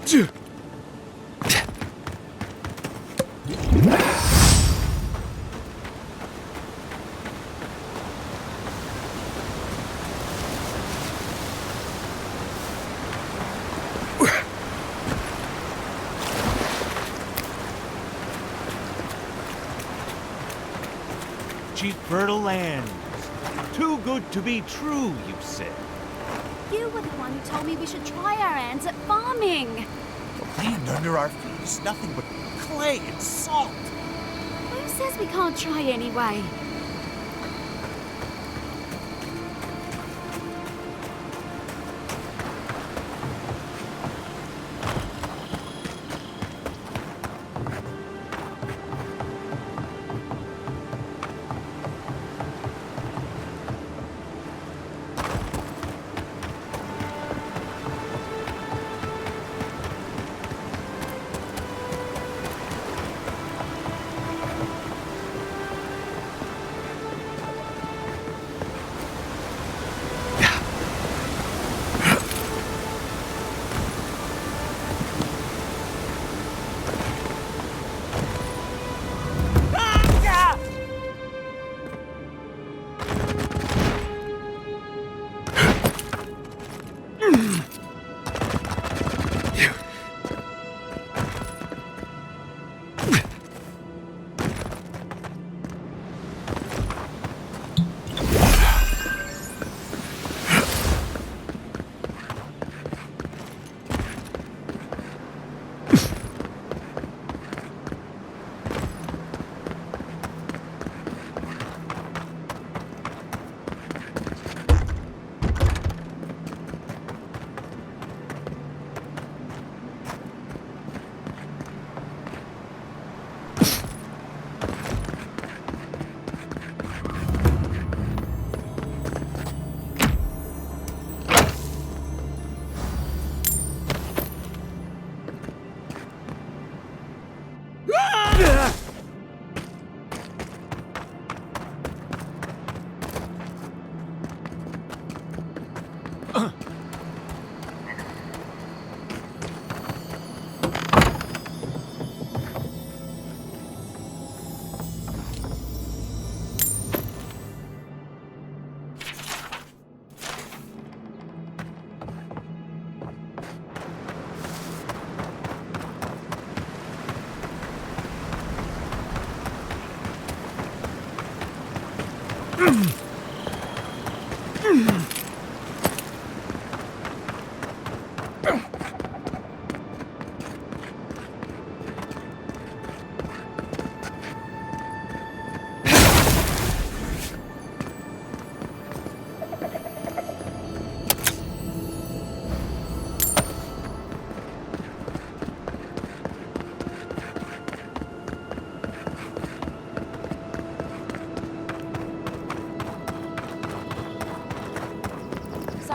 Cheap fertile lands. Too good to be true, you said. You were the one who told me we should try our hands at farming. The land under our feet is nothing but clay and salt. Who says we can't try anyway?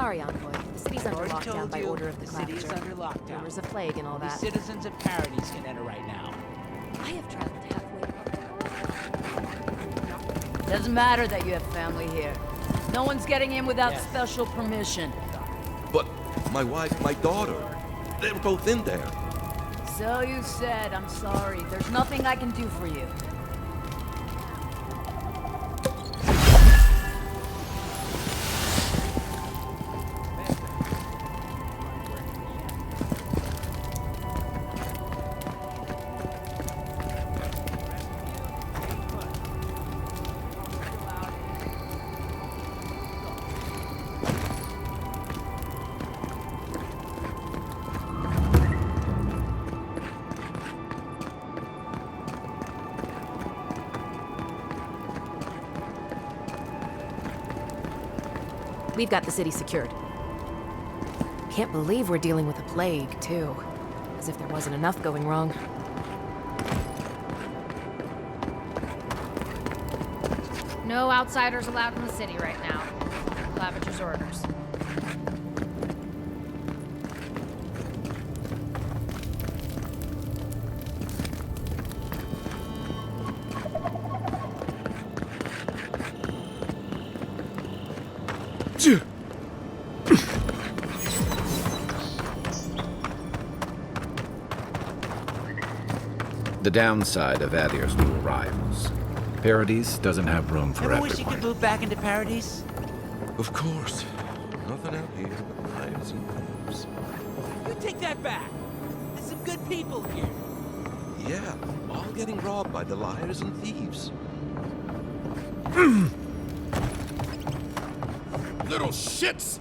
Sorry, Envoy. The city's under lockdown by order of the city is Clapper. under lockdown. Rumors of plague and all The that. citizens of Paradise can enter right now. I have traveled halfway. Doesn't matter that you have family here. No one's getting in without special permission. But my wife, my daughter, they're both in there. So you said. I'm sorry. There's nothing I can do for you. We've got the city secured. Can't believe we're dealing with a plague, too. As if there wasn't enough going wrong. No outsiders allowed in the city right now. Clapper's orders. The downside of Adir's new arrivals. Paradise doesn't have room for Ever wish you everyone. could move back into Paradise? Of course. Nothing out here but liars and thieves. You take that back. There's some good people here. Yeah, all getting robbed by the liars and thieves. Little shits!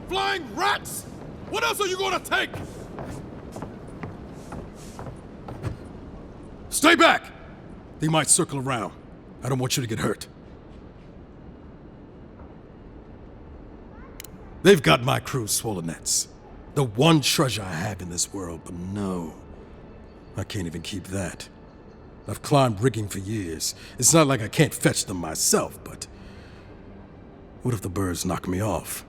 Flying rats! What else are you gonna take? Stay back! They might circle around. I don't want you to get hurt. They've got my crew's swollenets. The one treasure I have in this world, but no. I can't even keep that. I've climbed rigging for years. It's not like I can't fetch them myself, but... what if the birds knock me off?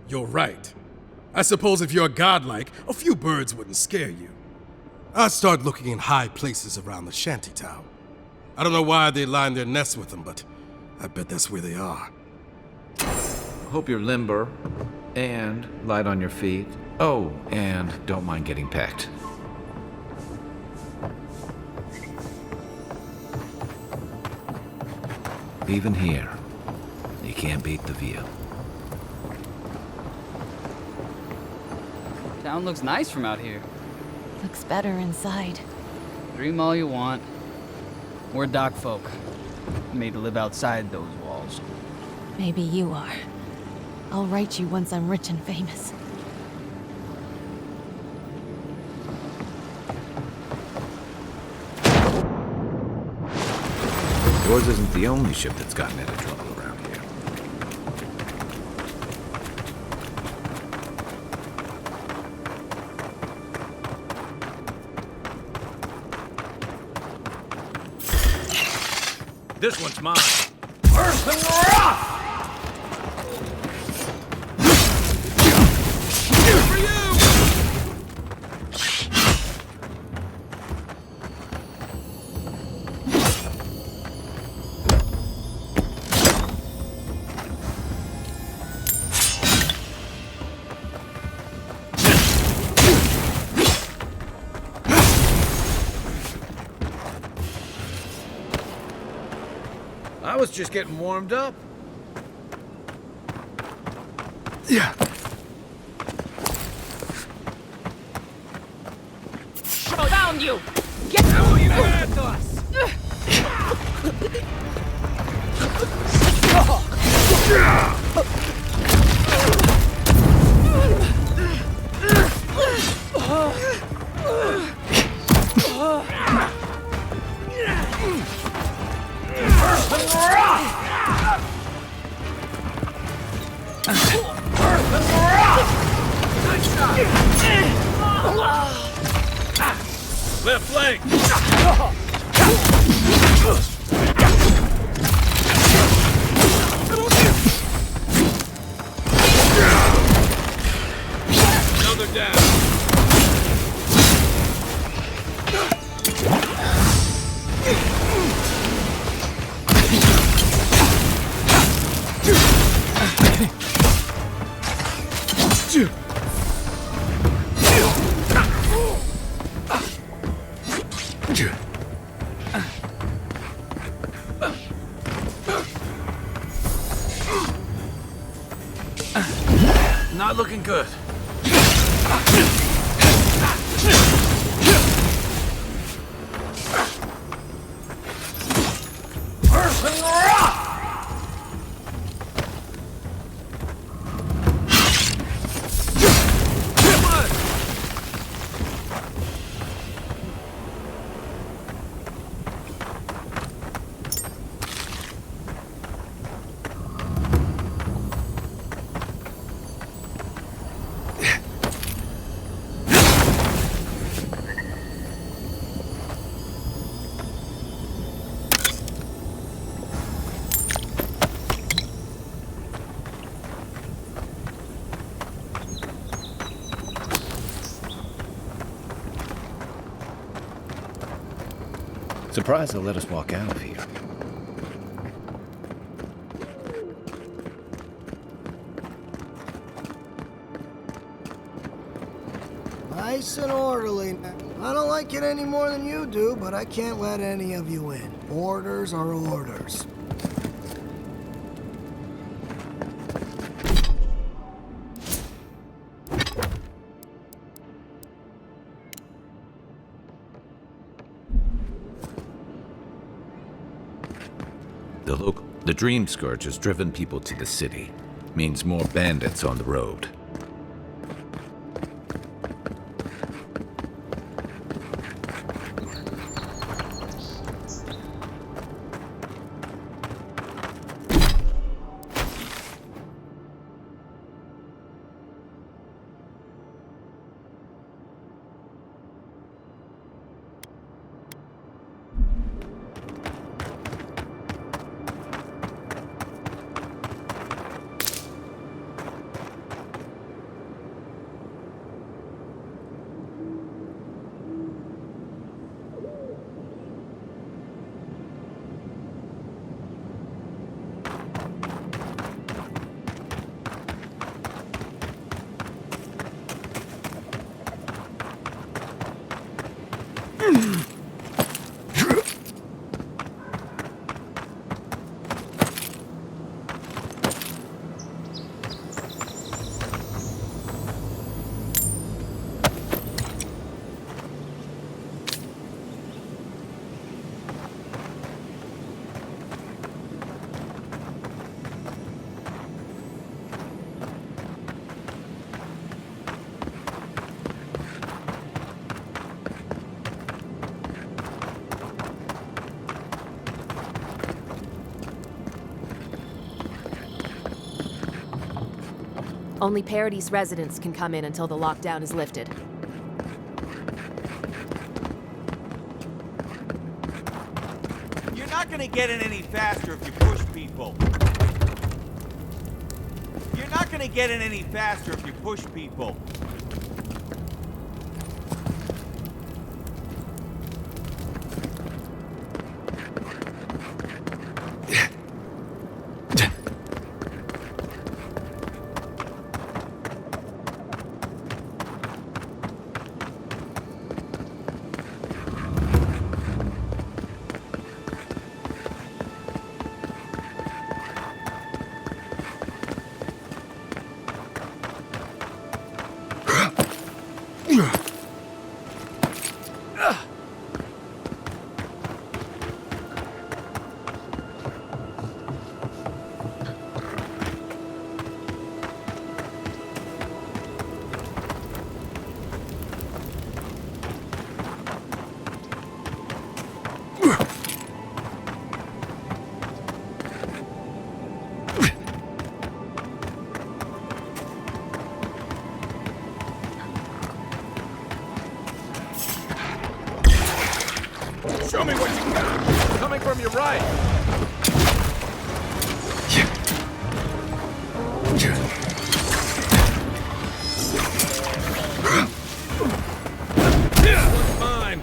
You're right. I suppose if you're godlike, a few birds wouldn't scare you. I'd start looking in high places around the shantytown. I don't know why they line their nests with them, but I bet that's where they are. Hope you're limber and light on your feet. Oh, and don't mind getting pecked. Even here, you can't beat the view. Town looks nice from out here. Looks better inside. Dream all you want. We're dock folk, made to live outside those walls. Maybe you are. I'll write you once I'm rich and famous. Yours isn't the only ship that's gotten into trouble around here. This one's mine. I was just getting warmed up. Yeah. Found you! Get you back to us! Left flank! Another down. Not looking good. Surprised they'll let us walk out of here. Nice and orderly. I don't like it any more than you do, but I can't let any of you in. Orders are orders. The Dream Scourge has driven people to the city. Means more bandits on the road. Only Paradise residents can come in until the lockdown is lifted. You're not gonna get in any faster if you push people. You're not gonna get in any faster if you push people. Show me what you got! Coming from your right! One's mine!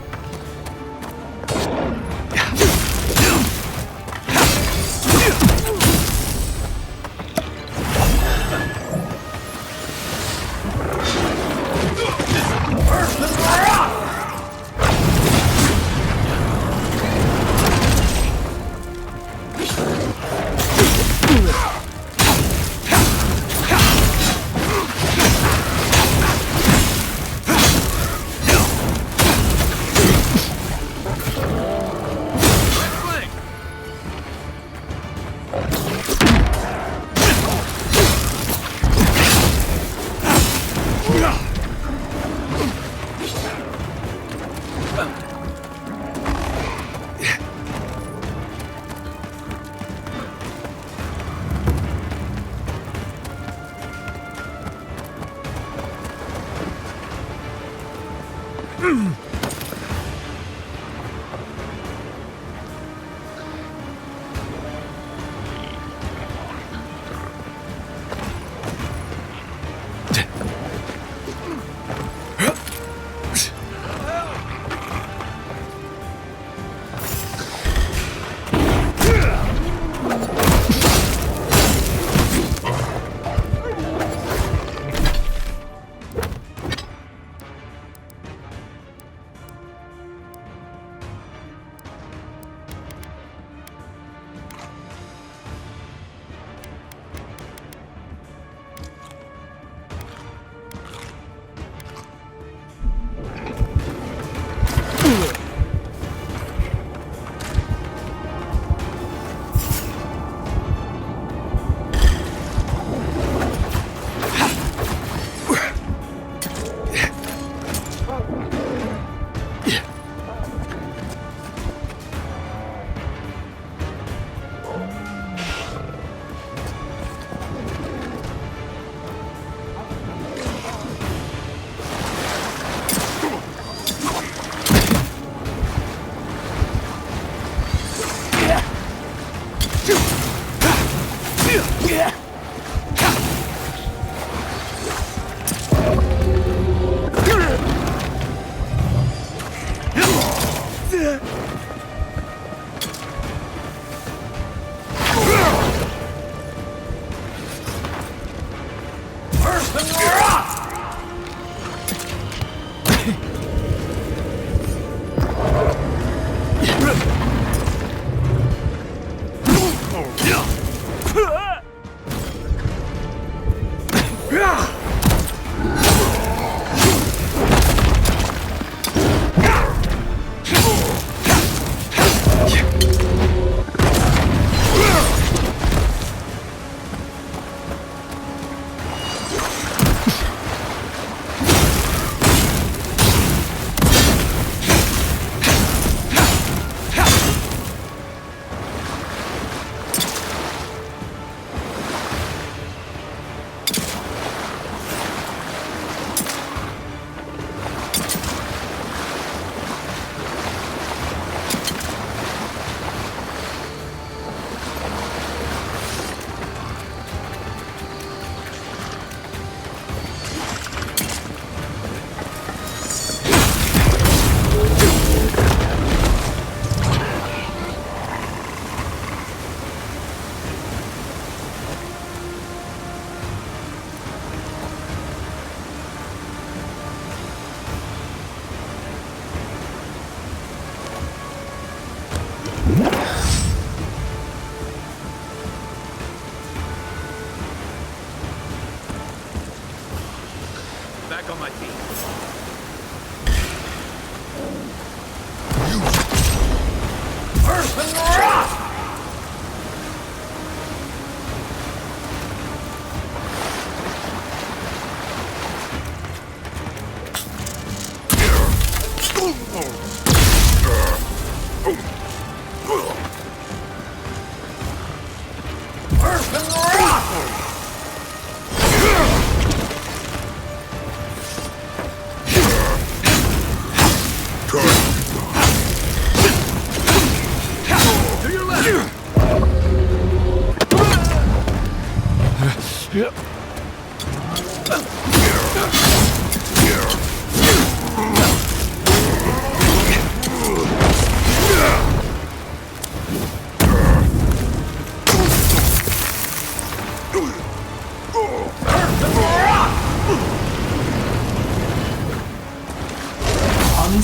Back on my feet.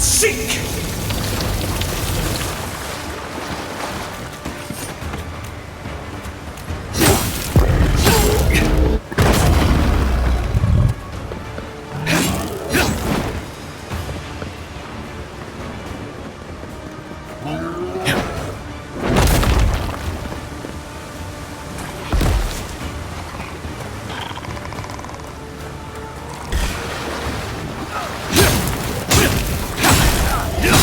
Seek! Yeah!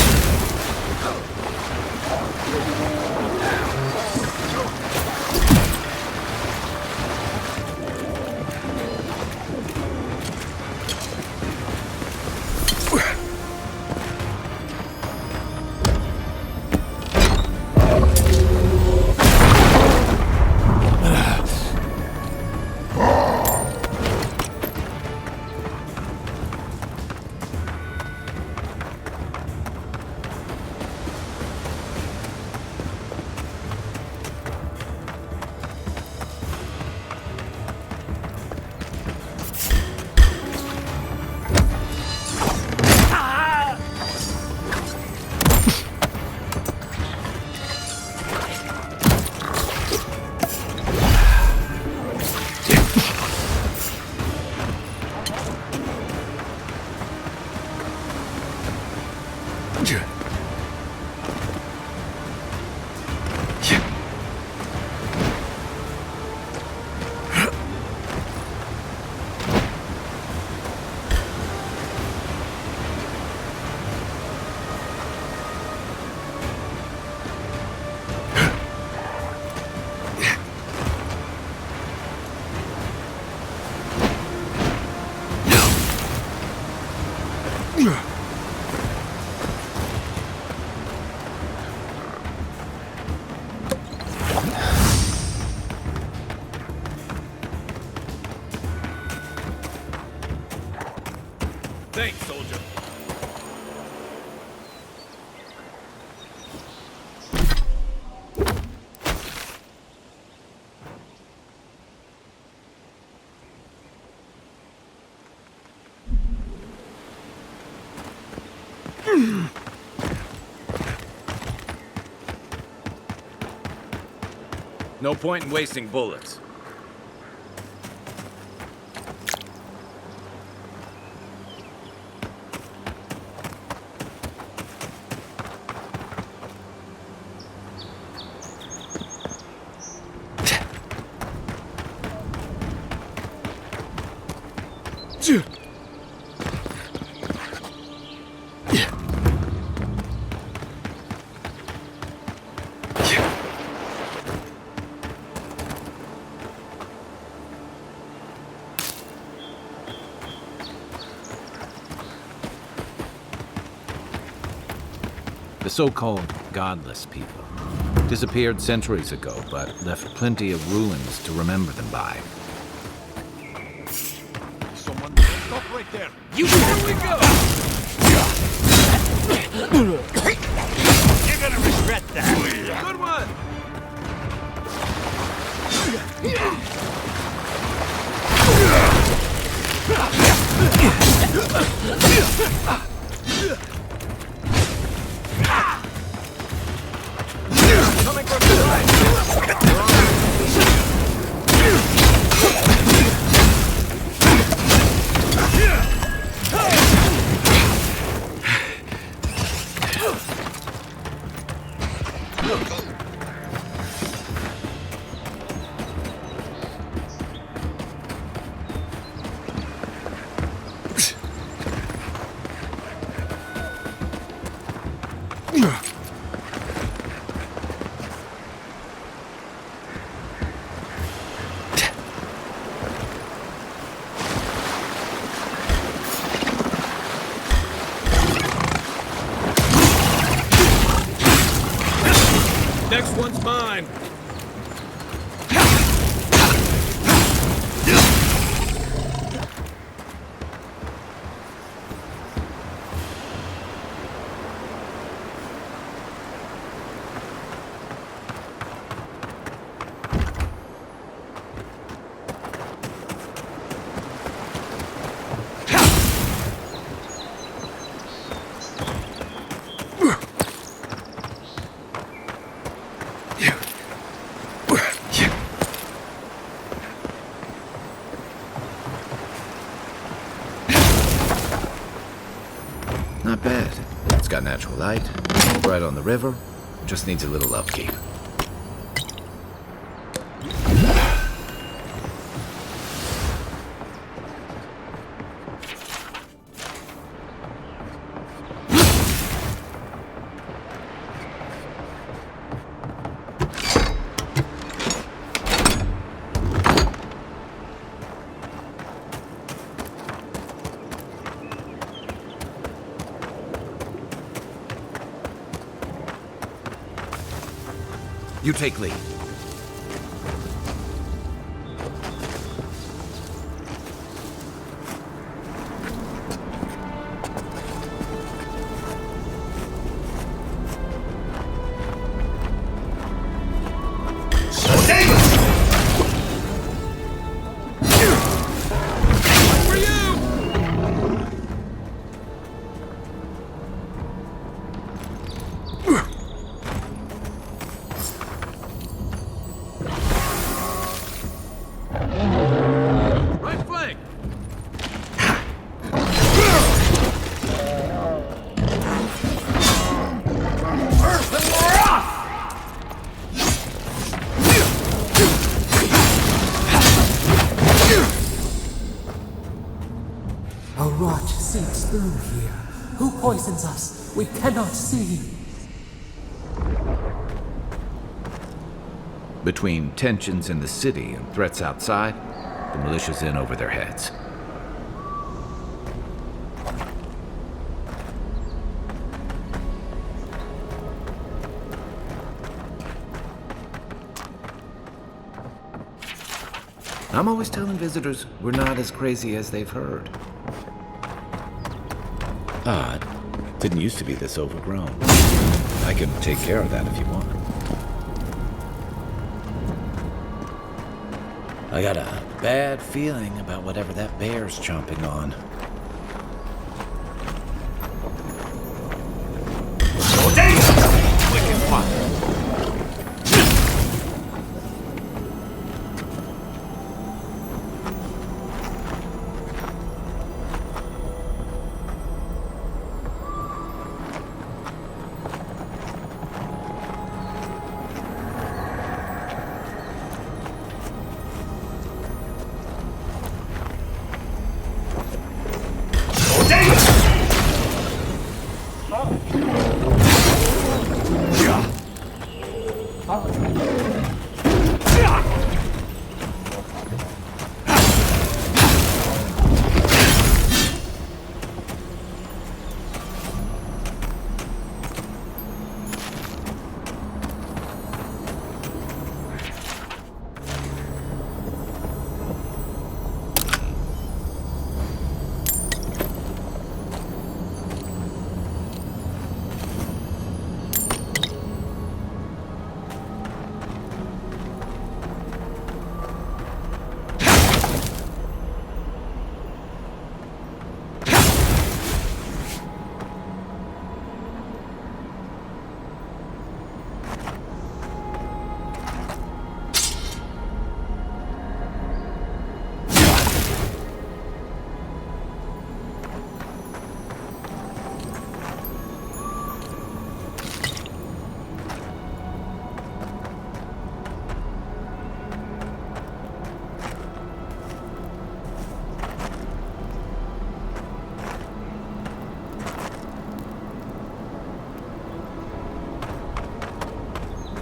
Thanks, soldier. No point in wasting bullets. The so-called godless people disappeared centuries ago, but left plenty of ruins to remember them by. Someone stop right there. Here we go! You're gonna regret that. Good one! Coming from the right. Next one's mine. Not bad. It's got natural light, right on the river, just needs a little upkeep. You take lead. A rot seeps through here. Who poisons us? We cannot see. Between tensions in the city and threats outside, the militia's in over their heads. I'm always telling visitors we're not as crazy as they've heard. Odd. Didn't used to be this overgrown. I can take care of that if you want. I got a bad feeling about whatever that bear's chomping on. Wicked one.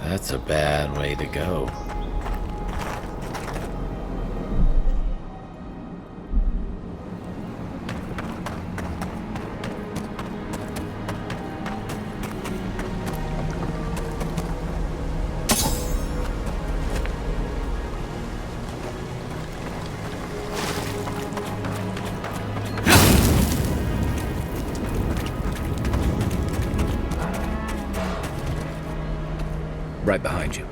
That's a bad way to go. Right behind you.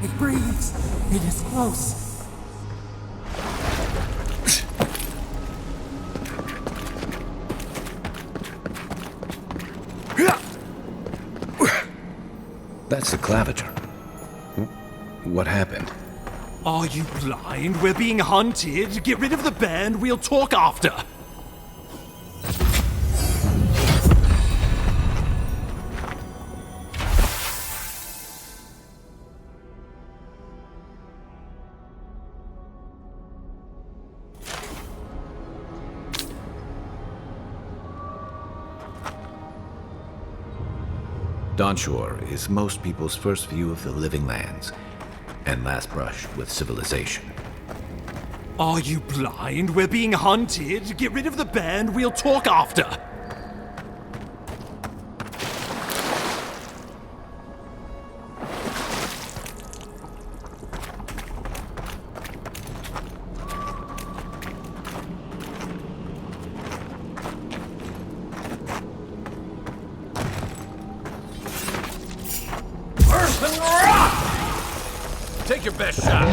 It breathes. It is close. That's the claviger. What happened? Are you blind? We're being hunted. Get rid of the band. We'll talk after. Dawnshore is most people's first view of the living lands, and last brush with civilization. Are you blind? We're being hunted. Get rid of the band. We'll talk after. Take your best shot.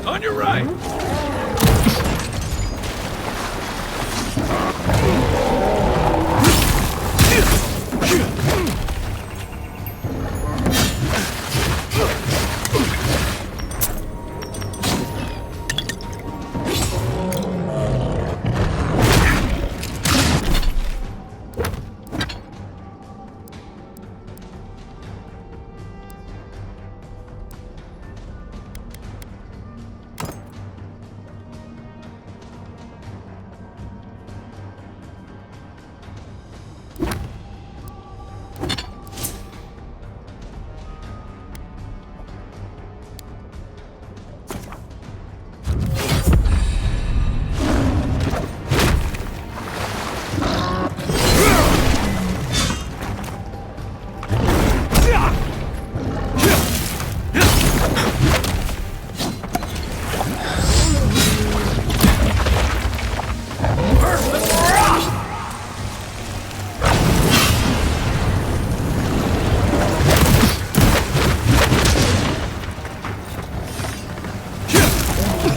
On your right.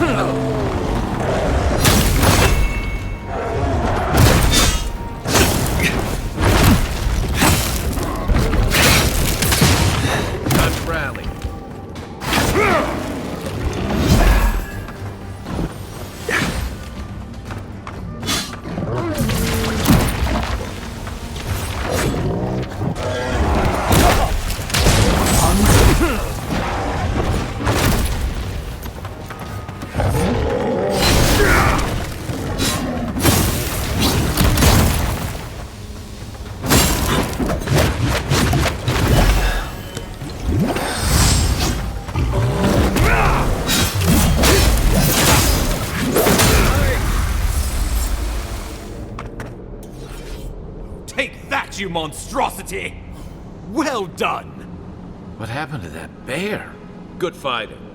Time to rally. Take that, you monstrosity! Well done! What happened to that bear? Good fighting.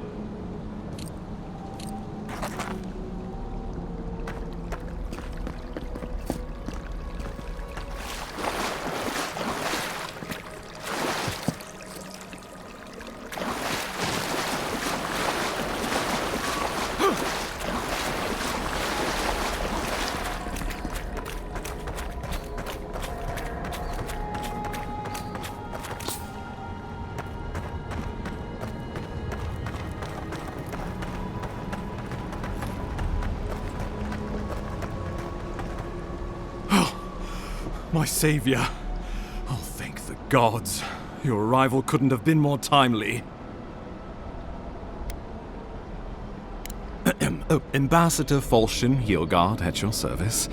My savior. Oh, thank the gods. Your arrival couldn't have been more timely. Ambassador Falchion Heelguard at your service.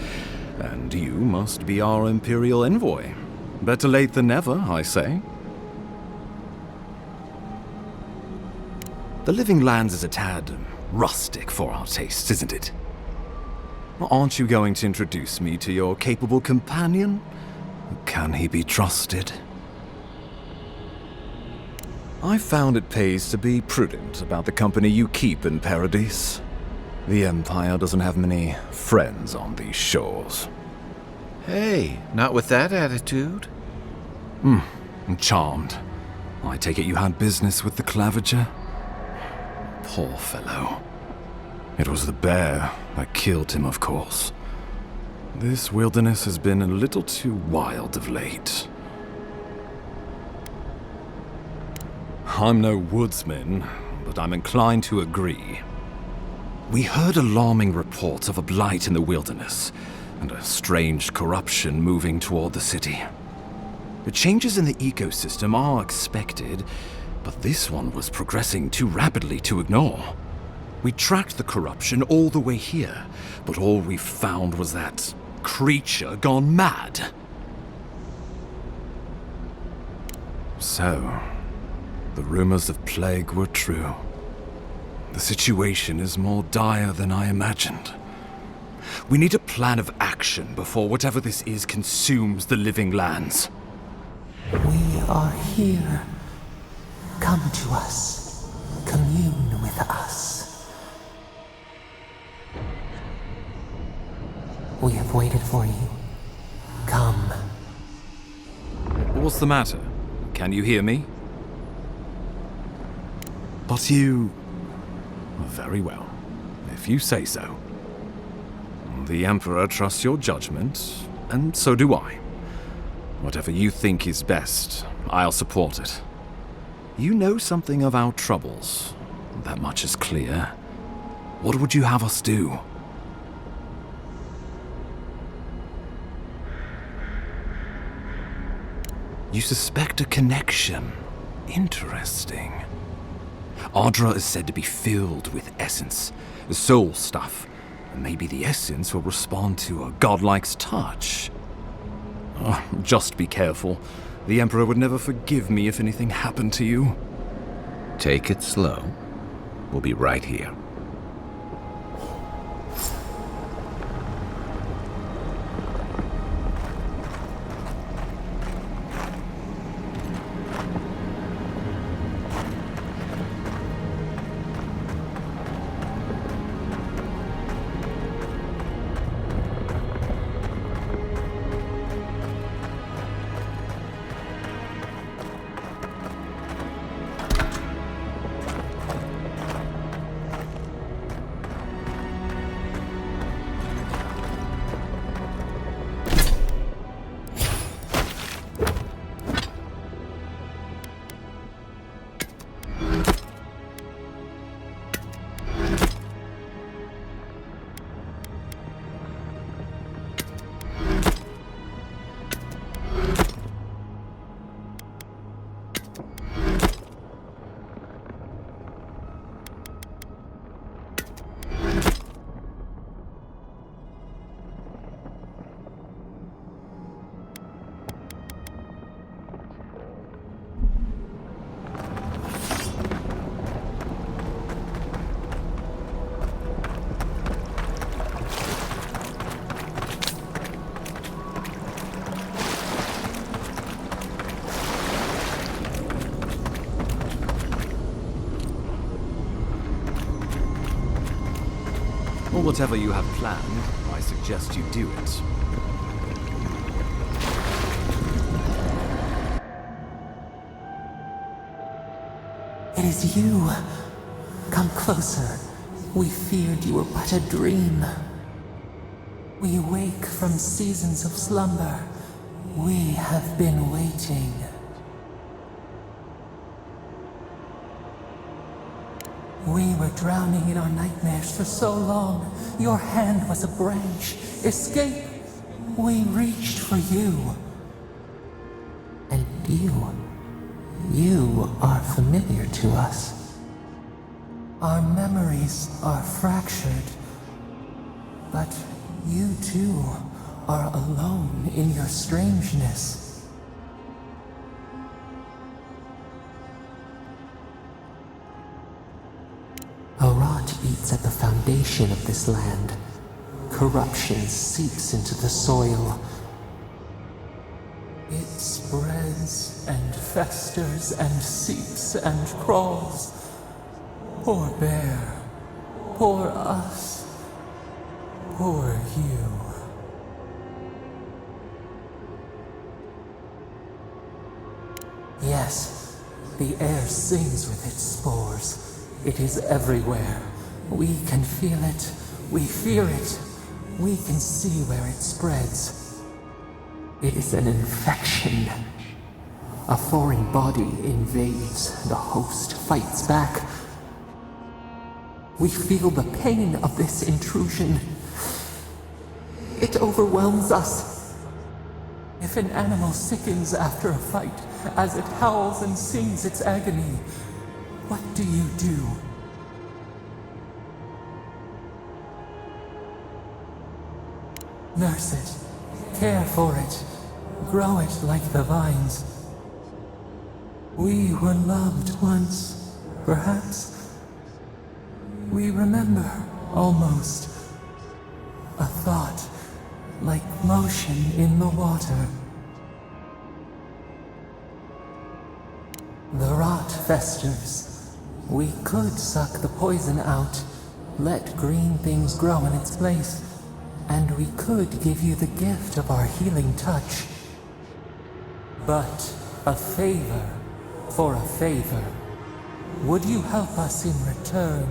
And you must be our Imperial envoy. Better late than never, I say. The Living Lands is a tad rustic for our tastes, isn't it? Aren't you going to introduce me to your capable companion? Can he be trusted? I found it pays to be prudent about the company you keep in Paradise. The Empire doesn't have many friends on these shores. Hey, not with that attitude. I'm charmed. I take it you had business with the Claviger? Poor fellow. It was the bear that killed him, of course. This wilderness has been a little too wild of late. I'm no woodsman, but I'm inclined to agree. We heard alarming reports of a blight in the wilderness, and a strange corruption moving toward the city. The changes in the ecosystem are expected, but this one was progressing too rapidly to ignore. We tracked the corruption all the way here, but all we found was that creature gone mad. So, the rumors of plague were true. The situation is more dire than I imagined. We need a plan of action before whatever this is consumes the Living Lands. We are here. Come to us. Commune with us. We have waited for you. Come. What's the matter? Can you hear me? But you... Very well, if you say so. The Emperor trusts your judgment, and so do I. Whatever you think is best, I'll support it. You know something of our troubles. That much is clear. What would you have us do? You suspect a connection. Interesting. Ardra is said to be filled with essence, soul stuff. Maybe the essence will respond to a godlike's touch. Just be careful. The Emperor would never forgive me if anything happened to you. Take it slow. We'll be right here. Or whatever you have planned, I suggest you do it. It is you. Come closer. We feared you were but a dream. We wake from seasons of slumber. We have been waiting. We were drowning in our nightmares for so long. Your hand was a branch. Escape! We reached for you. And you are familiar to us. Our memories are fractured. But you too are alone in your strangeness. A rot eats at the foundation of this land. Corruption seeps into the soil. It spreads and festers and seeps and crawls. Poor bear. Poor us. Poor you. Yes, the air sings with its spores. It is everywhere. We can feel it. We fear it. We can see where it spreads. It is an infection. A foreign body invades. The host fights back. We feel the pain of this intrusion. It overwhelms us. If an animal sickens after a fight, as it howls and sings its agony, what do you do? Nurse it, care for it, grow it like the vines. We were loved once, perhaps. We remember, almost. A thought, like motion in the water. The rot festers. We could suck the poison out, let green things grow in its place, and we could give you the gift of our healing touch. But a favor for a favor. Would you help us in return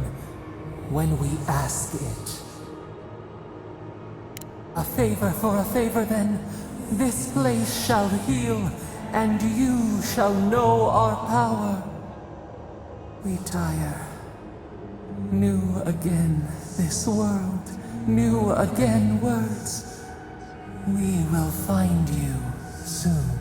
when we ask it? A favor for a favor, then. This place shall heal, and you shall know our power. We tire. New again this world, new again words. We will find you soon.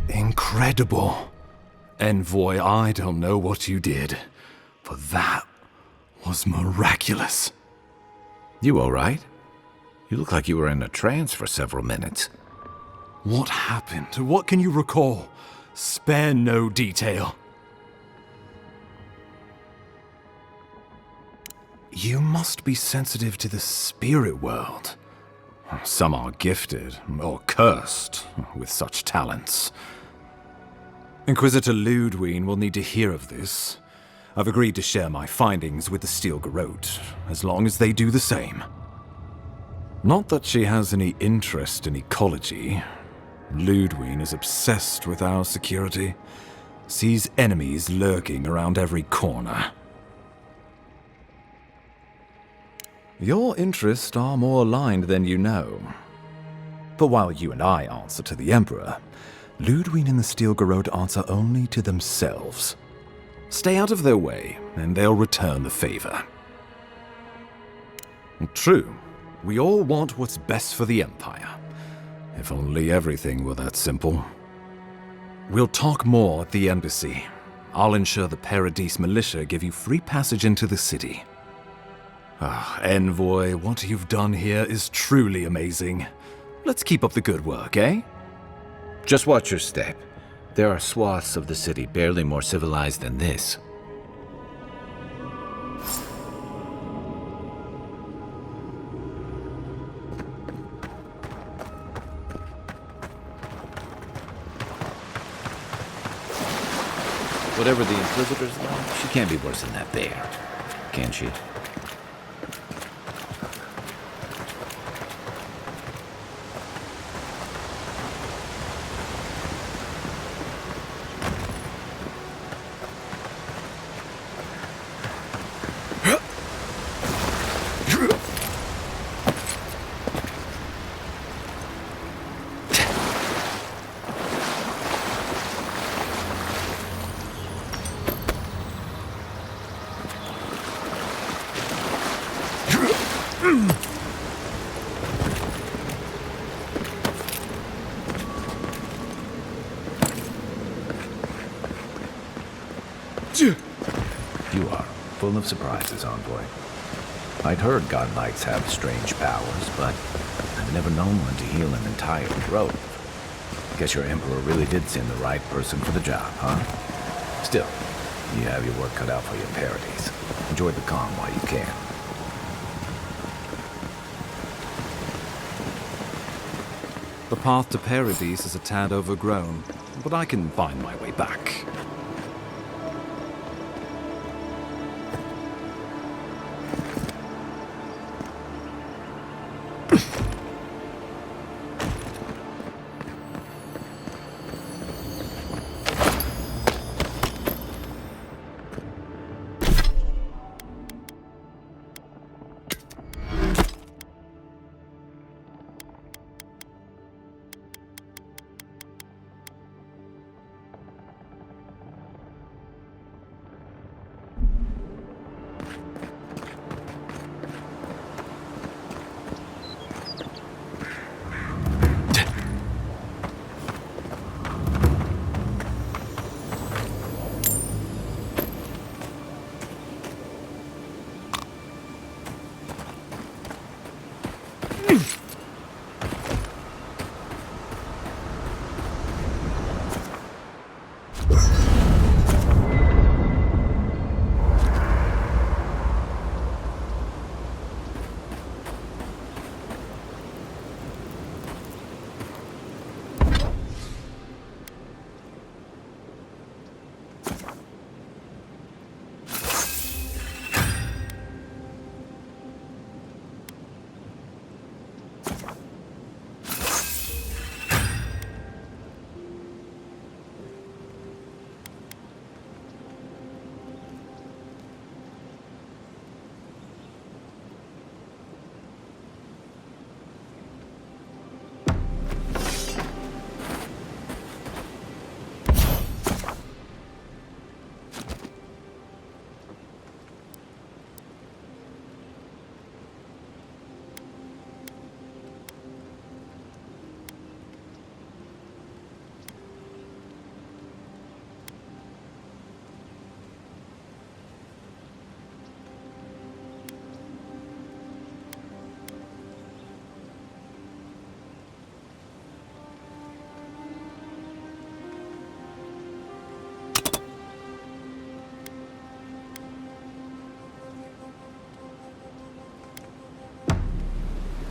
Incredible. Envoy, I don't know what you did, but that was miraculous. You all right? You look like you were in a trance for several minutes. What happened? What can you recall? Spare no detail. You must be sensitive to the spirit world. Some are gifted, or cursed, with such talents. Inquisitor Ludwig will need to hear of this. I've agreed to share my findings with the Steel Garrote, as long as they do the same. Not that she has any interest in ecology. Ludwig is obsessed with our security, sees enemies lurking around every corner. Your interests are more aligned than you know. But while you and I answer to the Emperor, Ludwig and the Steel Garrote answer only to themselves. Stay out of their way, and they'll return the favor. True, we all want what's best for the Empire. If only everything were that simple. We'll talk more at the embassy. I'll ensure the Paradise Militia give you free passage into the city. Envoy, what you've done here is truly amazing. Let's keep up the good work, eh? Just watch your step. There are swaths of the city barely more civilized than this. Whatever the Inquisitor's like, she can't be worse than that bear, can she? You are full of surprises, envoy. I'd heard god knights have strange powers, but I've never known one to heal an entire grove. Guess your emperor really did send the right person for the job, huh? Still, you have your work cut out for your parodies. Enjoy the calm while you can. The path to Paradise is a tad overgrown, but I can find my way back.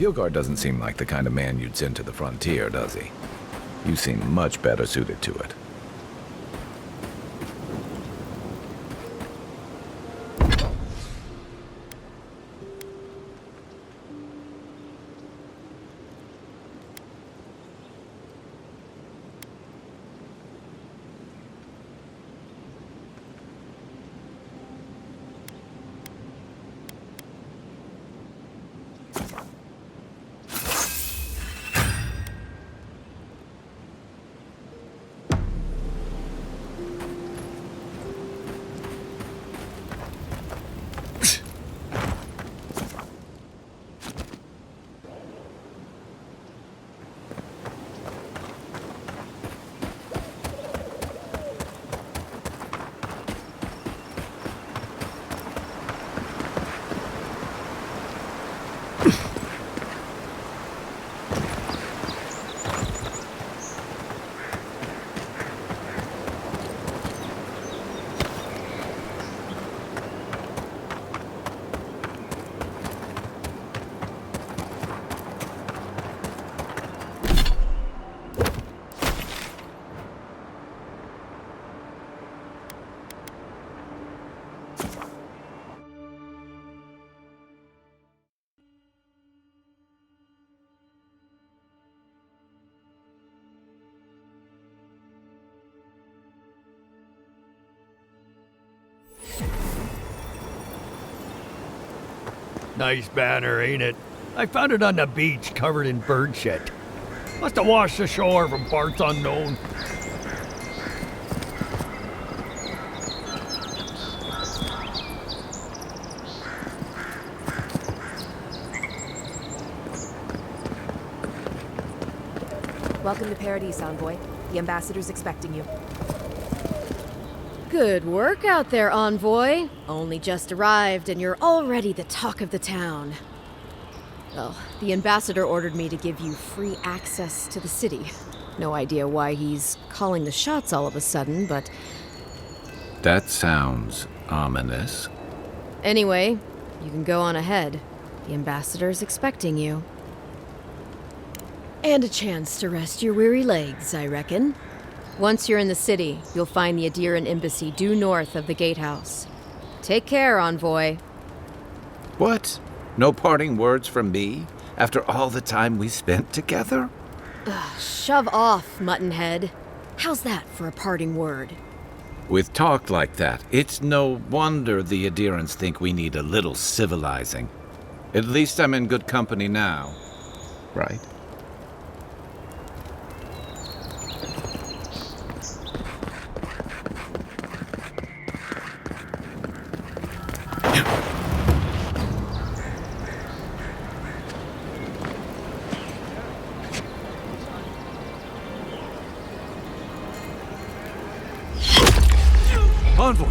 Yogard doesn't seem like the kind of man you'd send to the frontier, does he? You seem much better suited to it. Nice banner, ain't it? I found it on the beach, covered in bird shit. Must have washed ashore from parts unknown. Welcome to Paradise, Envoy. The ambassador's expecting you. Good work out there, Envoy. Only just arrived and you're already the talk of the town. Well, the ambassador ordered me to give you free access to the city. No idea why he's calling the shots all of a sudden, but... That sounds ominous. Anyway, you can go on ahead. The ambassador's expecting you. And a chance to rest your weary legs, I reckon. Once you're in the city, you'll find the Aediran embassy due north of the gatehouse. Take care, Envoy. What? No parting words from me? After all the time we spent together? Shove off, Muttonhead. How's that for a parting word? With talk like that, it's no wonder the Aedirans think we need a little civilizing. At least I'm in good company now, right? Envoy!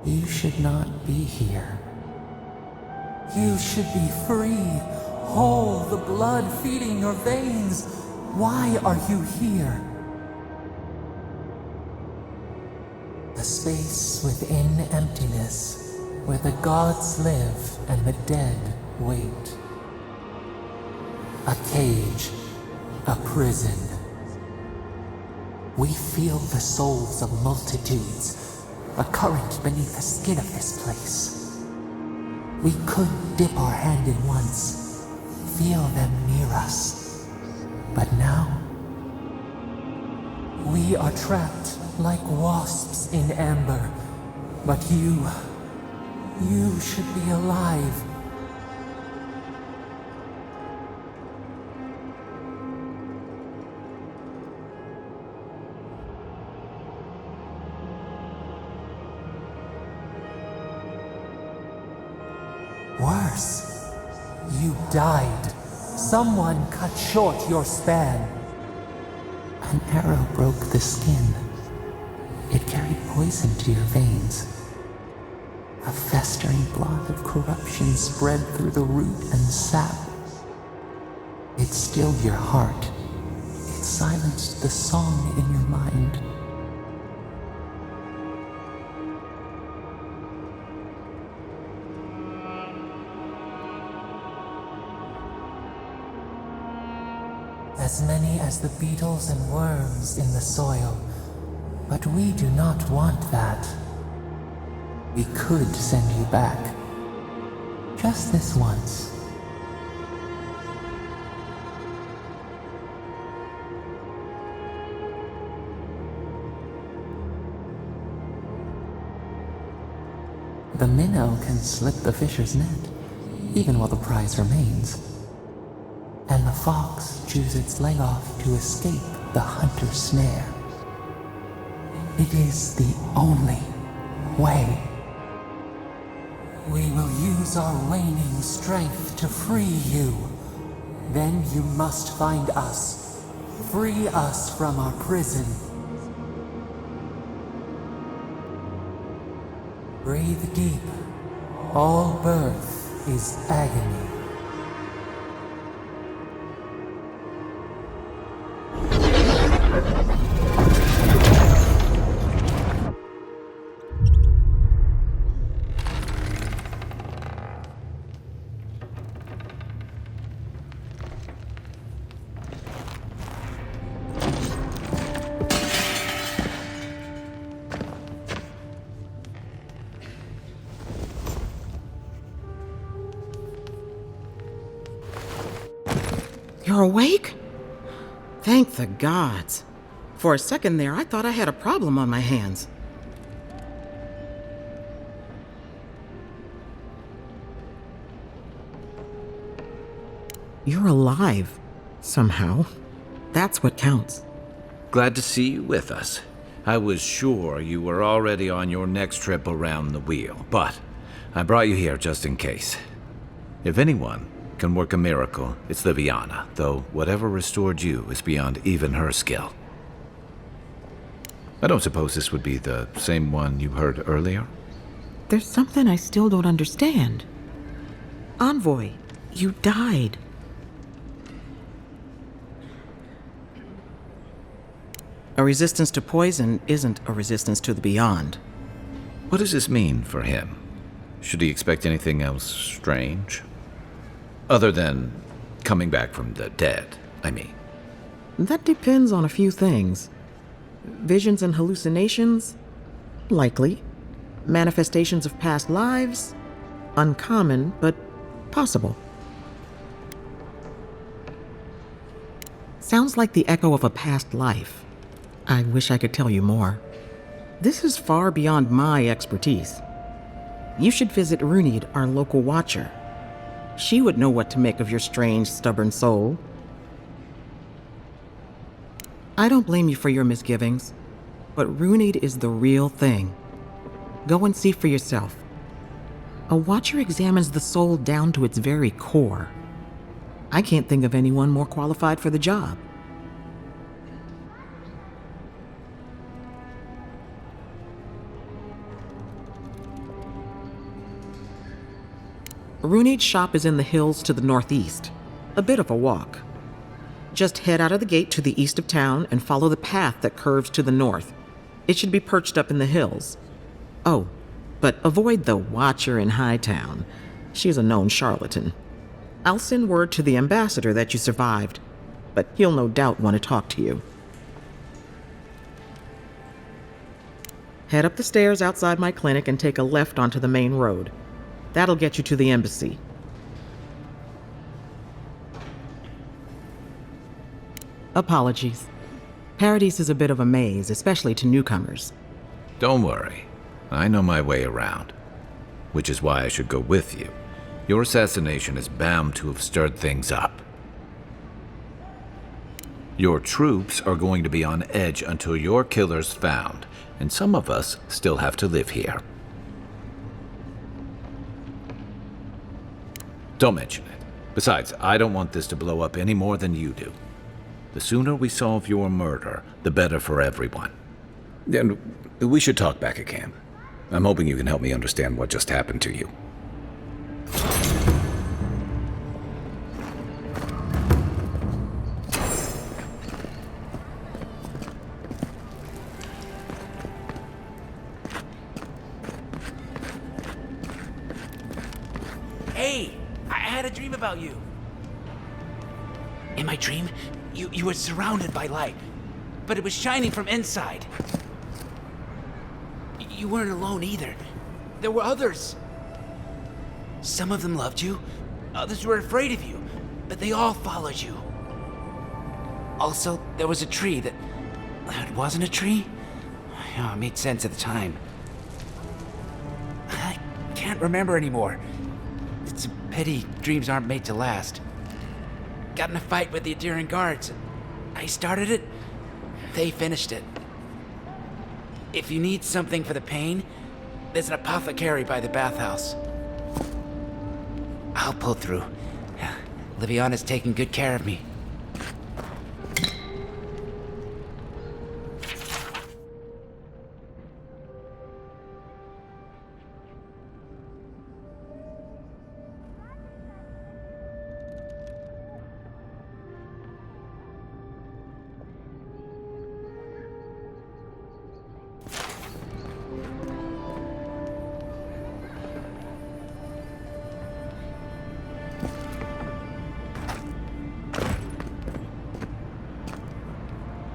You should not be here. You should be free, whole, the blood feeding your veins. Why are you here? A space within emptiness, where the gods live and the dead wait. A cage, a prison. We feel the souls of multitudes, a current beneath the skin of this place. We could dip our hand in once, feel them near us. But now, we are trapped like wasps in amber. But you should be alive. Worse, you died. Someone cut short your span. An arrow broke the skin. It carried poison to your veins. A festering blot of corruption spread through the root and sap. It stilled your heart. It silenced the song in your mind. As many as the beetles and worms in the soil. But we do not want that. We could send you back. Just this once. The minnow can slip the fisher's net, even while the prize remains. And the fox chews its leg off to escape the hunter's snare. It is the only way. We will use our waning strength to free you. Then you must find us, Free us from our prison. Breathe deep. All birth is agony. You're awake? Thank the gods. For a second there, I thought I had a problem on my hands. You're alive, somehow. That's what counts. Glad to see you with us. I was sure you were already on your next trip around the wheel, but I brought you here just in case. If anyone can work a miracle, it's Liviana, though whatever restored you is beyond even her skill. I don't suppose this would be the same one you heard earlier? There's something I still don't understand. Envoy, you died. A resistance to poison isn't a resistance to the beyond. What does this mean for him? Should he expect anything else strange? Other than coming back from the dead, I mean. That depends on a few things. Visions and hallucinations? Likely. Manifestations of past lives? Uncommon, but possible. Sounds like the echo of a past life. I wish I could tell you more. This is far beyond my expertise. You should visit Runid, our local watcher. She would know what to make of your strange, stubborn soul. I don't blame you for your misgivings, but Runid is the real thing. Go and see for yourself. A watcher examines the soul down to its very core. I can't think of anyone more qualified for the job. Runid's shop is in the hills to the northeast. A bit of a walk. Just head out of the gate to the east of town and follow the path that curves to the north. It should be perched up in the hills. Oh, but avoid the Watcher in Hightown. She's a known charlatan. I'll send word to the ambassador that you survived, but he'll no doubt want to talk to you. Head up the stairs outside my clinic and take a left onto the main road. That'll get you to the embassy. Apologies. Paradise is a bit of a maze, especially to newcomers. Don't worry. I know my way around. Which is why I should go with you. Your assassination is bound to have stirred things up. Your troops are going to be on edge until your killer's found, and some of us still have to live here. Don't mention it. Besides, I don't want this to blow up any more than you do. The sooner we solve your murder, the better for everyone. And we should talk back at camp. I'm hoping you can help me understand what just happened to you. Hey, I had a dream about you. In my dream, you were surrounded by light, but it was shining from inside. You weren't alone either. There were others. Some of them loved you, others were afraid of you, but they all followed you. Also, there was a tree that... It wasn't a tree? Oh, it made sense at the time. I can't remember anymore. It's a pity dreams aren't made to last. Got in a fight with the Enduring Guards. I started it, they finished it. If you need something for the pain, there's an apothecary by the bathhouse. I'll pull through. Liviana's taking good care of me.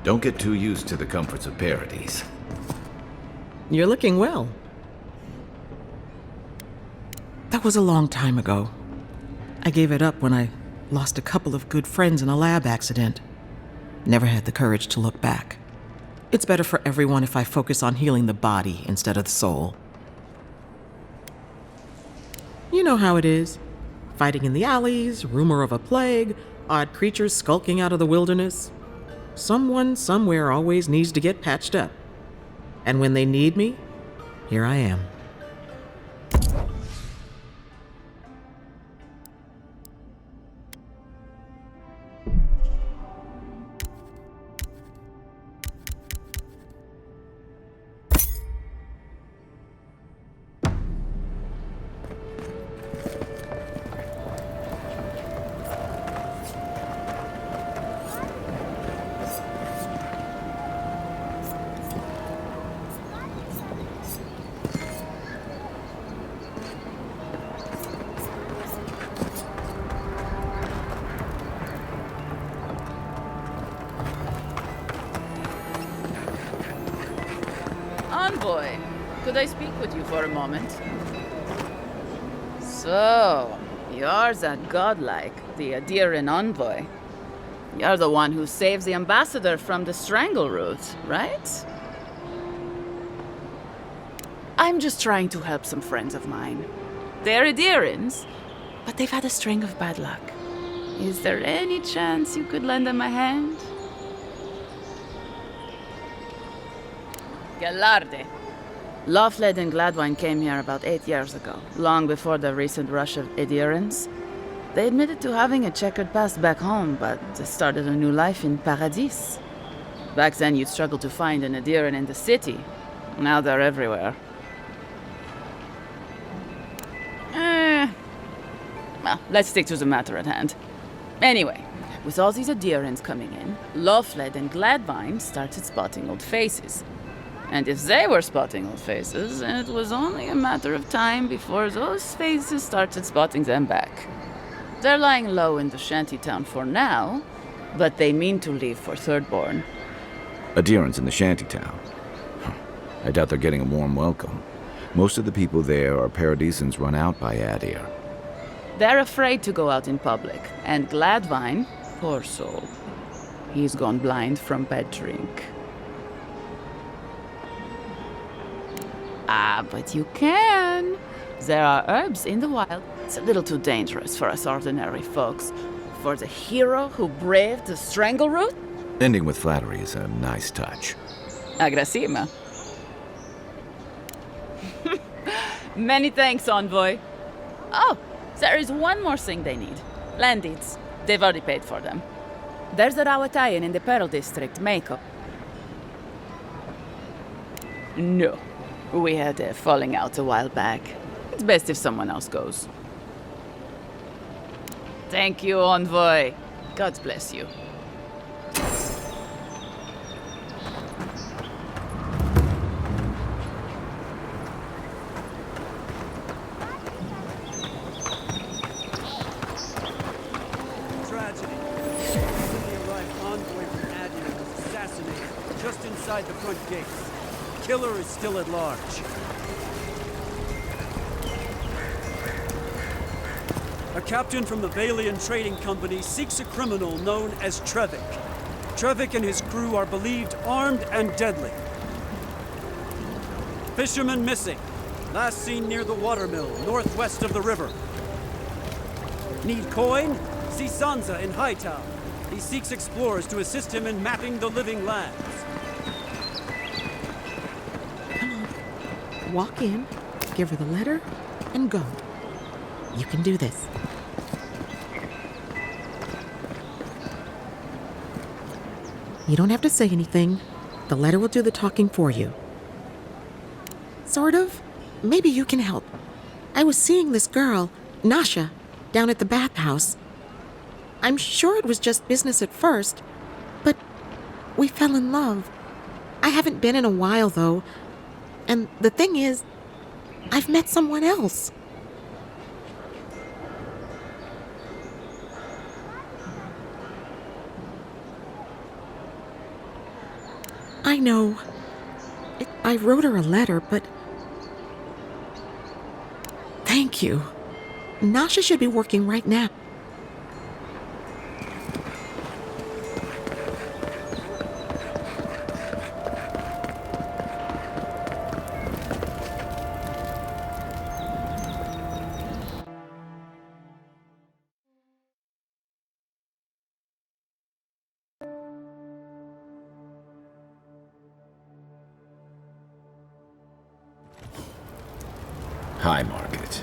Don't get too used to the comforts of Paradise. You're looking well. That was a long time ago. I gave it up when I lost a couple of good friends in a lab accident. Never had the courage to look back. It's better for everyone if I focus on healing the body instead of the soul. You know how it is. Fighting in the alleys, rumor of a plague, odd creatures skulking out of the wilderness. Someone somewhere always needs to get patched up. And when they need me, here I am. Envoy, could I speak with you for a moment? So, you're that godlike, the Adirian envoy. You're the one who saves the ambassador from the Strangleroot, right? I'm just trying to help some friends of mine. They're Adirians, but they've had a string of bad luck. Is there any chance you could lend them a hand? Galarde. Lofled and Gladwine came here about 8 years ago, long before the recent rush of Edirans. They admitted to having a checkered past back home, but they started a new life in Paradis. Back then, you'd struggle to find an Ediran in the city. Now they're everywhere. Well, let's stick to the matter at hand. Anyway, with all these Edirans coming in, Lofled and Gladwine started spotting old faces. And if they were spotting old faces, it was only a matter of time before those faces started spotting them back. They're lying low in the shantytown for now, but they mean to leave for Thirdborn. Adherents in the shantytown. I doubt they're getting a warm welcome. Most of the people there are Paradisans run out by Adir. They're afraid to go out in public, and Gladwine, poor soul, he's gone blind from bad drink. Ah, but you can. There are herbs in the wild. It's a little too dangerous for us ordinary folks. For the hero who braved the Strangleroot? Ending with flattery is a nice touch. Agrasima. Many thanks, Envoy. Oh, there is one more thing they need. Land deeds. They've already paid for them. There's a Rawatayan in the Pearl District, Mako. No. We had a falling out a while back. It's best if someone else goes. Thank you, Envoy. God bless you. Tragedy. Recently arrived envoy from Adir was assassinated just inside the front gates. Killer is still at large. A captain from the Valian Trading Company seeks a criminal known as Trevik. Trevik and his crew are believed armed and deadly. Fisherman missing. Last seen near the watermill, northwest of the river. Need coin? See Sansa in Hightown. He seeks explorers to assist him in mapping the living lands. Walk in, give her the letter, and go. You can do this. You don't have to say anything. The letter will do the talking for you. Sort of. Maybe you can help. I was seeing this girl, Nasha, down at the bathhouse. I'm sure it was just business at first, but we fell in love. I haven't been in a while, though. And the thing is, I've met someone else. I know. I wrote her a letter, but... Thank you. Nasha should be working right now. High Market.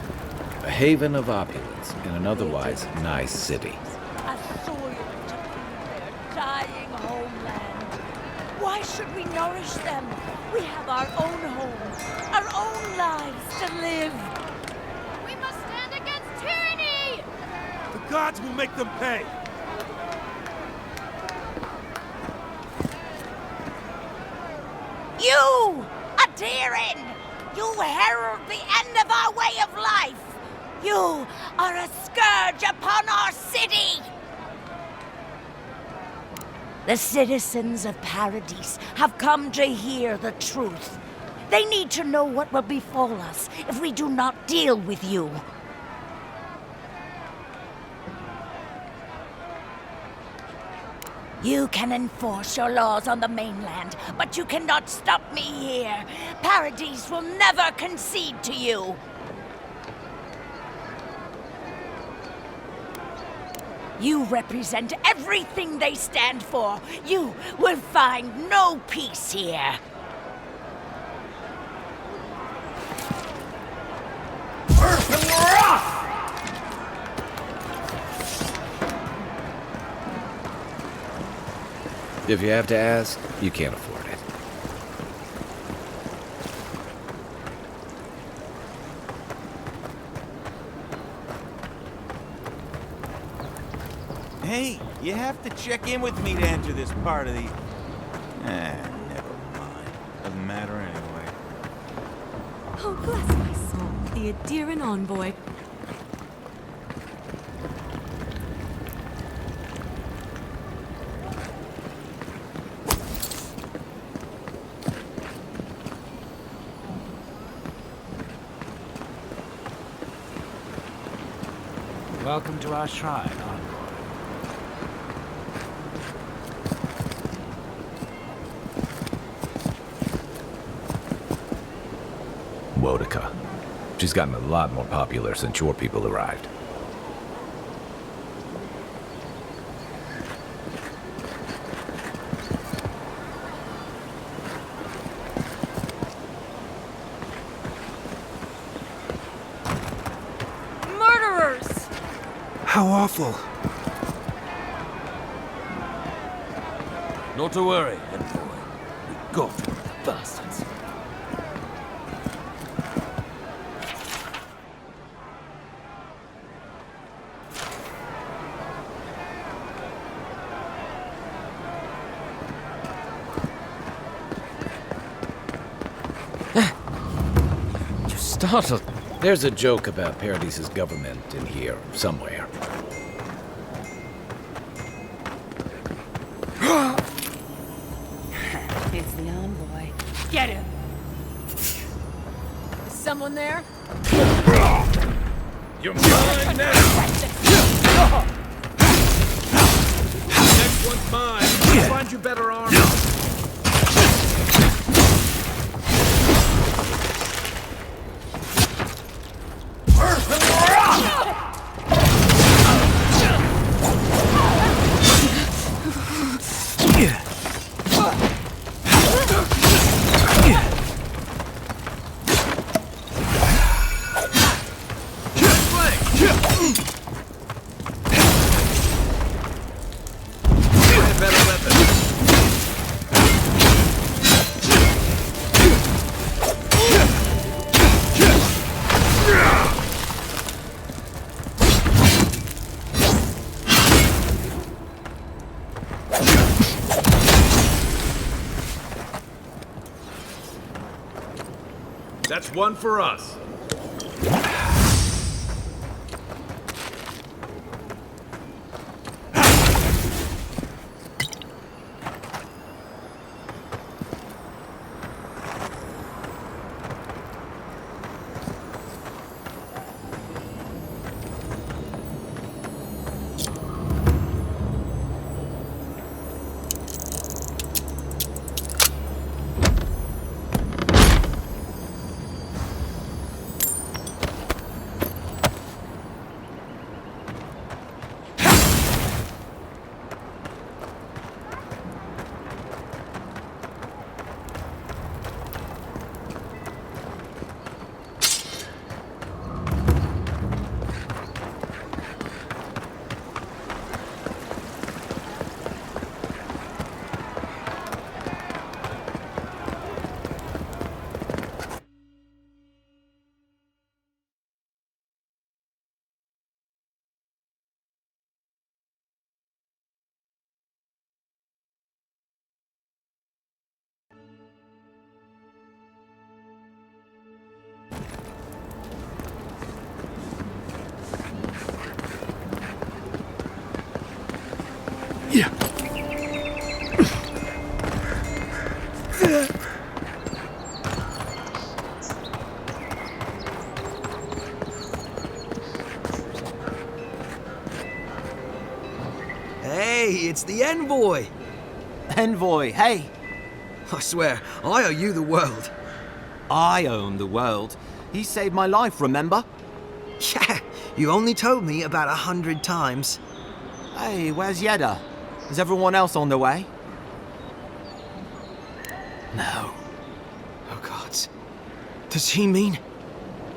A haven of opulence in an otherwise nice city. A soil to their dying homeland. Why should we nourish them? We have our own homes, our own lives to live. We must stand against tyranny! The gods will make them pay! You, Aderin! You herald the end of our way of life! You are a scourge upon our city! The citizens of Paradise have come to hear the truth. They need to know what will befall us if we do not deal with you. You can enforce your laws on the mainland, but you cannot stop me here. Paradise will never concede to you. You represent everything they stand for. You will find no peace here. If you have to ask, you can't afford it. Hey, you have to check in with me to enter this part of the... never mind. Doesn't matter anyway. Oh, bless my soul. The Aderin envoy. Welcome to our shrine, envoy. Wodica. She's gotten a lot more popular since your people arrived. Murderers! How awful. Not to worry, envoy. We got the bastards. You startled. There's a joke about Paradise's government in here somewhere. It's the envoy. Get him! Is someone there? You're mine now! Next one's mine. I'll find you better armor. That's one for us. Hey, it's the envoy! Envoy, hey! I swear, I owe you the world. I own the world. He saved my life, remember? Yeah, you only told me about 100 times. Hey, where's Yeda? Is everyone else on their way? No. Oh, gods. Does he mean...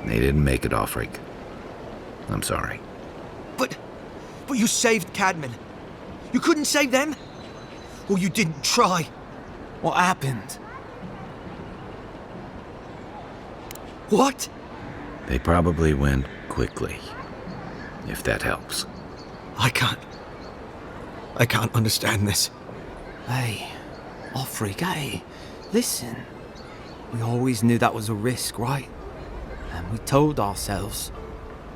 They didn't make it, Offreak. I'm sorry. But you saved Cadman. You couldn't save them? Or you didn't try? What happened? What? They probably went quickly, if that helps. I can't understand this. Hey, Offreak, hey, listen. We always knew that was a risk, right? And we told ourselves.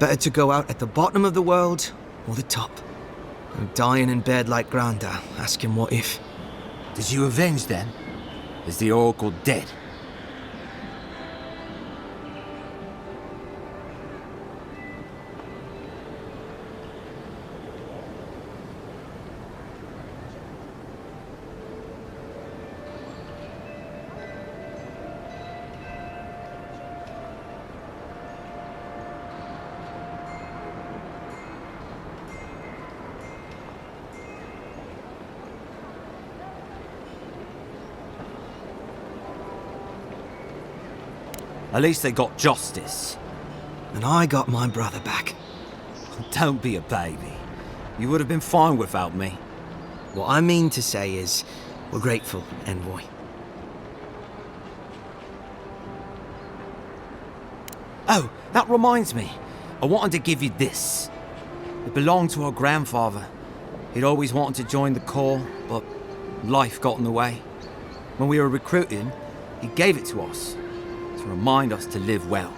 Better to go out at the bottom of the world or the top. I'm dying in bed like Granda, asking what if. Did you avenge them? Is the Oracle dead? At least they got justice. And I got my brother back. Don't be a baby. You would have been fine without me. What I mean to say is, we're grateful, Envoy. Oh, that reminds me. I wanted to give you this. It belonged to our grandfather. He'd always wanted to join the Corps, but life got in the way. When we were recruiting, he gave it to us. To remind us to live well.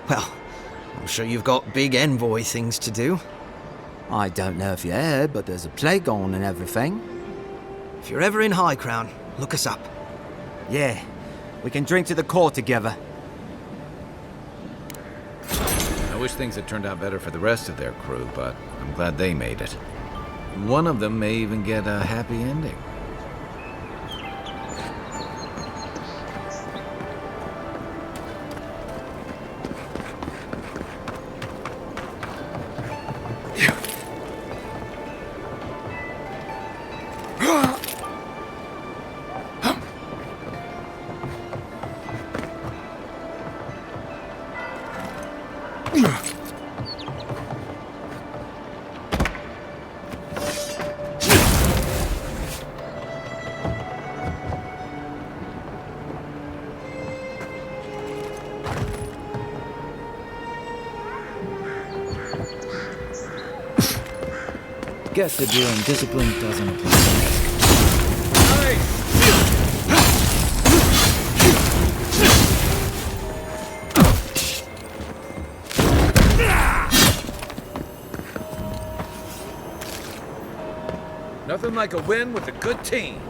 Well, I'm sure you've got big envoy things to do. I don't know if you heard, but there's a plague on and everything. If you're ever in High Crown, look us up. Yeah, we can drink to the core together. I wish things had turned out better for the rest of their crew, but I'm glad they made it. One of them may even get a happy ending. Guess the drill and discipline doesn't apply. Nothing like a win with a good team.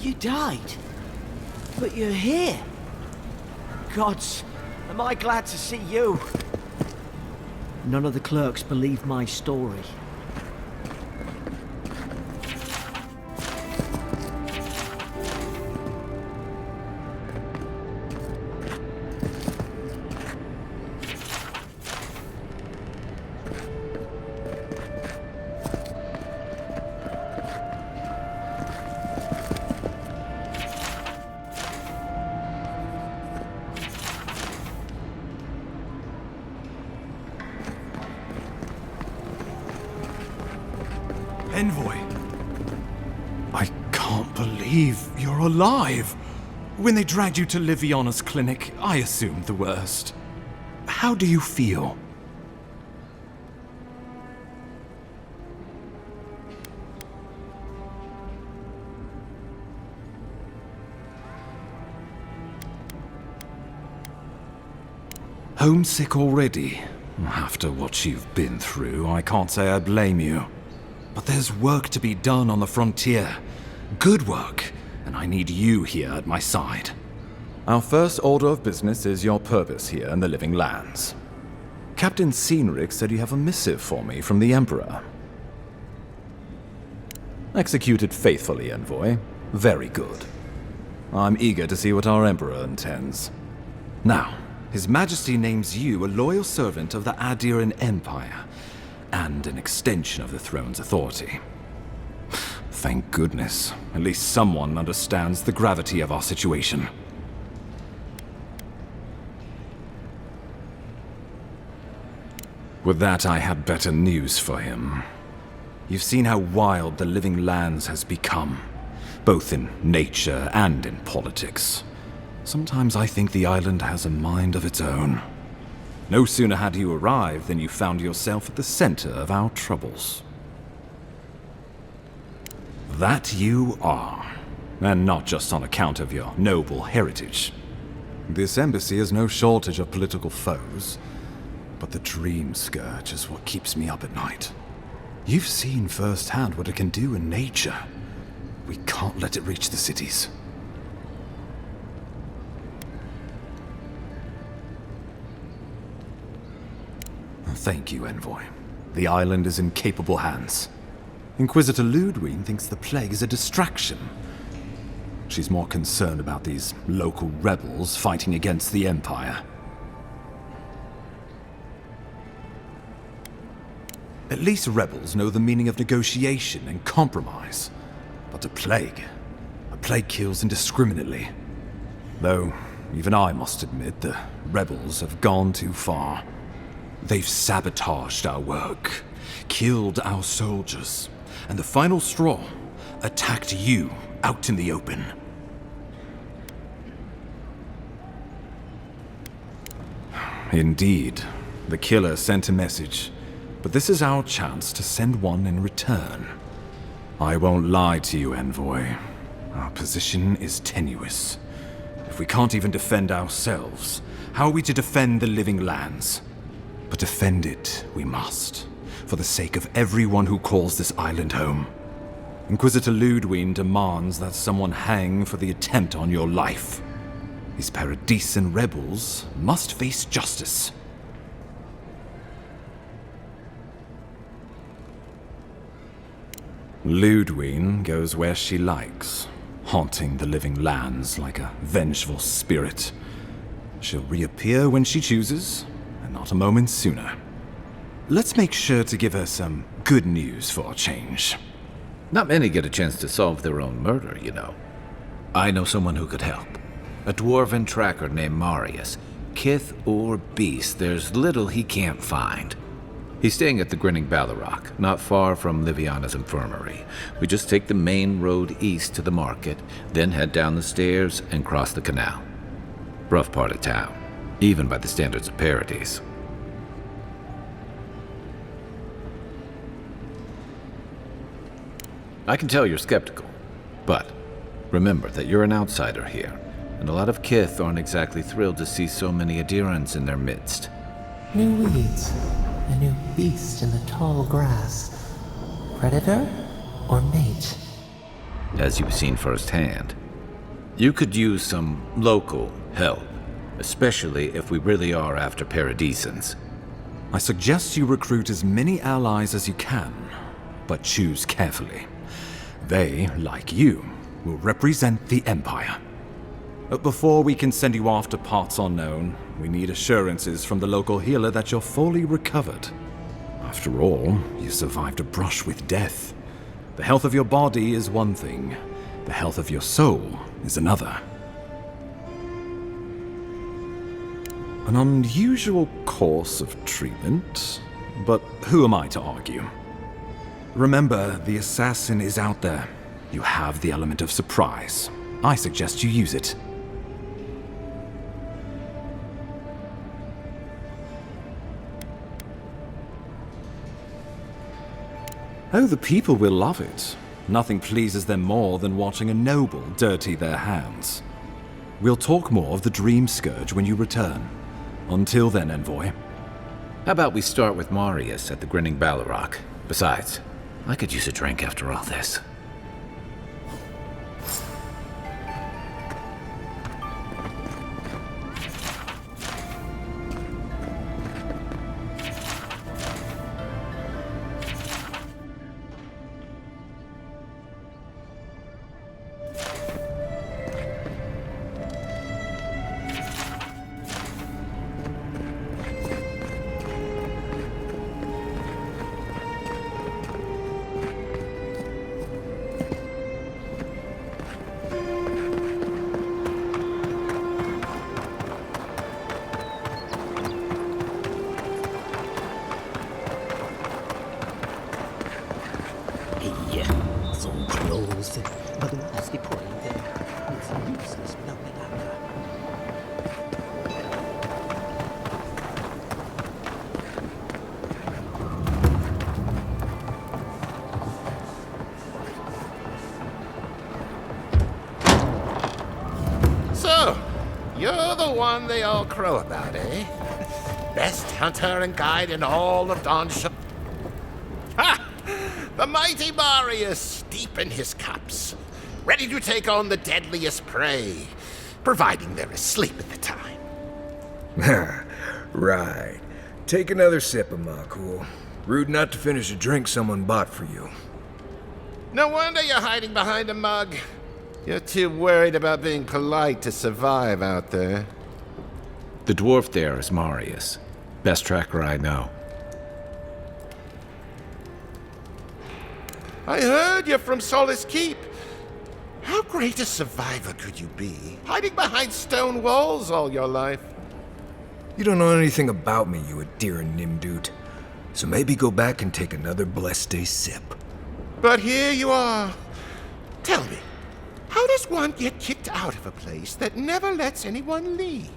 You died? But you're here. Gods, am I glad to see you. None of the clerks believe my story. Envoy. I can't believe you're alive. When they dragged you to Liviana's clinic, I assumed the worst. How do you feel? Homesick already? After what you've been through, I can't say I blame you. But there's work to be done on the frontier. Good work, and I need you here at my side. Our first order of business is your purpose here in the Living Lands. Captain Cynric said you have a missive for me from the Emperor. Executed faithfully, Envoy. Very good. I'm eager to see what our Emperor intends. Now, His Majesty names you a loyal servant of the Adiran Empire, and an extension of the throne's authority. Thank goodness. At least someone understands the gravity of our situation. With that, I had better news for him. You've seen how wild the Living Lands has become, both in nature and in politics. Sometimes I think the island has a mind of its own. No sooner had you arrived than you found yourself at the center of our troubles. That you are, and not just on account of your noble heritage. This embassy has no shortage of political foes, but the Dream Scourge is what keeps me up at night. You've seen firsthand what it can do in nature. We can't let it reach the cities. Thank you, Envoy. The island is in capable hands. Inquisitor Ludwig thinks the plague is a distraction. She's more concerned about these local rebels fighting against the Empire. At least rebels know the meaning of negotiation and compromise. But a plague kills indiscriminately. Though, even I must admit, the rebels have gone too far. They've sabotaged our work, killed our soldiers, and the final straw, attacked you out in the open. Indeed, the killer sent a message, but this is our chance to send one in return. I won't lie to you, Envoy. Our position is tenuous. If we can't even defend ourselves, how are we to defend the Living Lands? But defend it we must, for the sake of everyone who calls this island home. Inquisitor Ludwig demands that someone hang for the attempt on your life. These Paradisen rebels must face justice. Ludwig goes where she likes, haunting the Living Lands like a vengeful spirit. She'll reappear when she chooses, and not a moment sooner. Let's make sure to give her some good news for a change. Not many get a chance to solve their own murder, you know. I know someone who could help. A dwarven tracker named Marius. Kith or beast, there's little he can't find. He's staying at the Grinning Ballarrock, not far from Liviana's infirmary. We just take the main road east to the market, then head down the stairs and cross the canal. Rough part of town, even by the standards of Paradise. I can tell you're skeptical, but remember that you're an outsider here, and a lot of Kith aren't exactly thrilled to see so many Adirans in their midst. New weeds, a new beast in the tall grass. Predator or mate? as you've seen firsthand. You could use some local help, especially if we really are after Paradisans. I suggest you recruit as many allies as you can, but choose carefully. They, like you, will represent the Empire. But before we can send you off to parts unknown, we need assurances from the local healer that you're fully recovered. After all, you survived a brush with death. The health of your body is one thing, the health of your soul is another. An unusual course of treatment, but who am I to argue? Remember, the assassin is out there. You have the element of surprise. I suggest you use it. Oh, the people will love it. Nothing pleases them more than watching a noble dirty their hands. We'll talk more of the Dream Scourge when you return. Until then, Envoy. How about we start with Marius at the Grinning Balrog? Besides, I could use a drink after all this. So close, but what's the point? It's useless no longer. So, you're the one they all crow about, eh? Best hunter and guide in all of Donshire. Ha! The mighty Marius, deep in his cups, ready to take on the deadliest prey, providing they're asleep at the time. Right. Take another sip of my cool. Rude not to finish a drink someone bought for you. No wonder you're hiding behind a mug. You're too worried about being polite to survive out there. The dwarf there is Marius. Best tracker I know. I heard you're from Solace Keep. How great a survivor could you be, hiding behind stone walls all your life? You don't know anything about me, you Adira Nimdude. So maybe go back and take another blessed day sip. But here you are. Tell me, how does one get kicked out of a place that never lets anyone leave?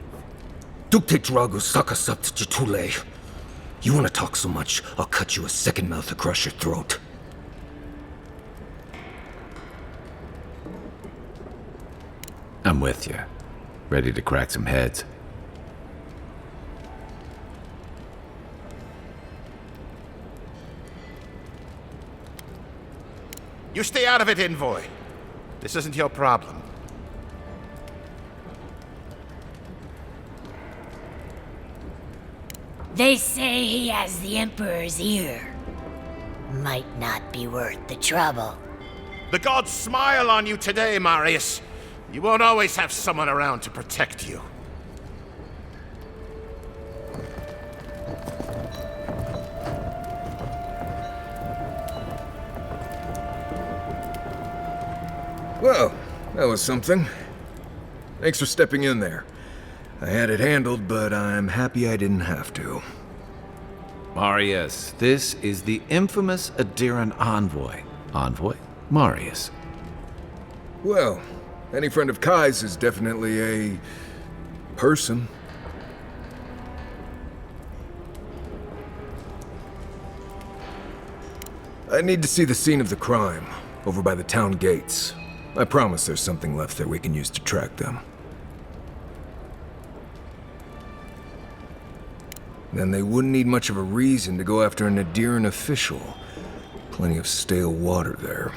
Dukte Drago Sakasat Jitule. You want to talk so much, I'll cut you a second mouth across your throat. I'm with you. Ready to crack some heads. You stay out of it, Envoy. This isn't your problem. They say he has the Emperor's ear. Might not be worth the trouble. The gods smile on you today, Marius. You won't always have someone around to protect you. Well, that was something. Thanks for stepping in there. I had it handled, but I'm happy I didn't have to. Marius, this is the infamous Adiran envoy. Envoy? Marius. Well, any friend of Kai's is definitely a person. I need to see the scene of the crime, over by the town gates. I promise there's something left there we can use to track them. Then they wouldn't need much of a reason to go after an Adiran official. Plenty of stale water there.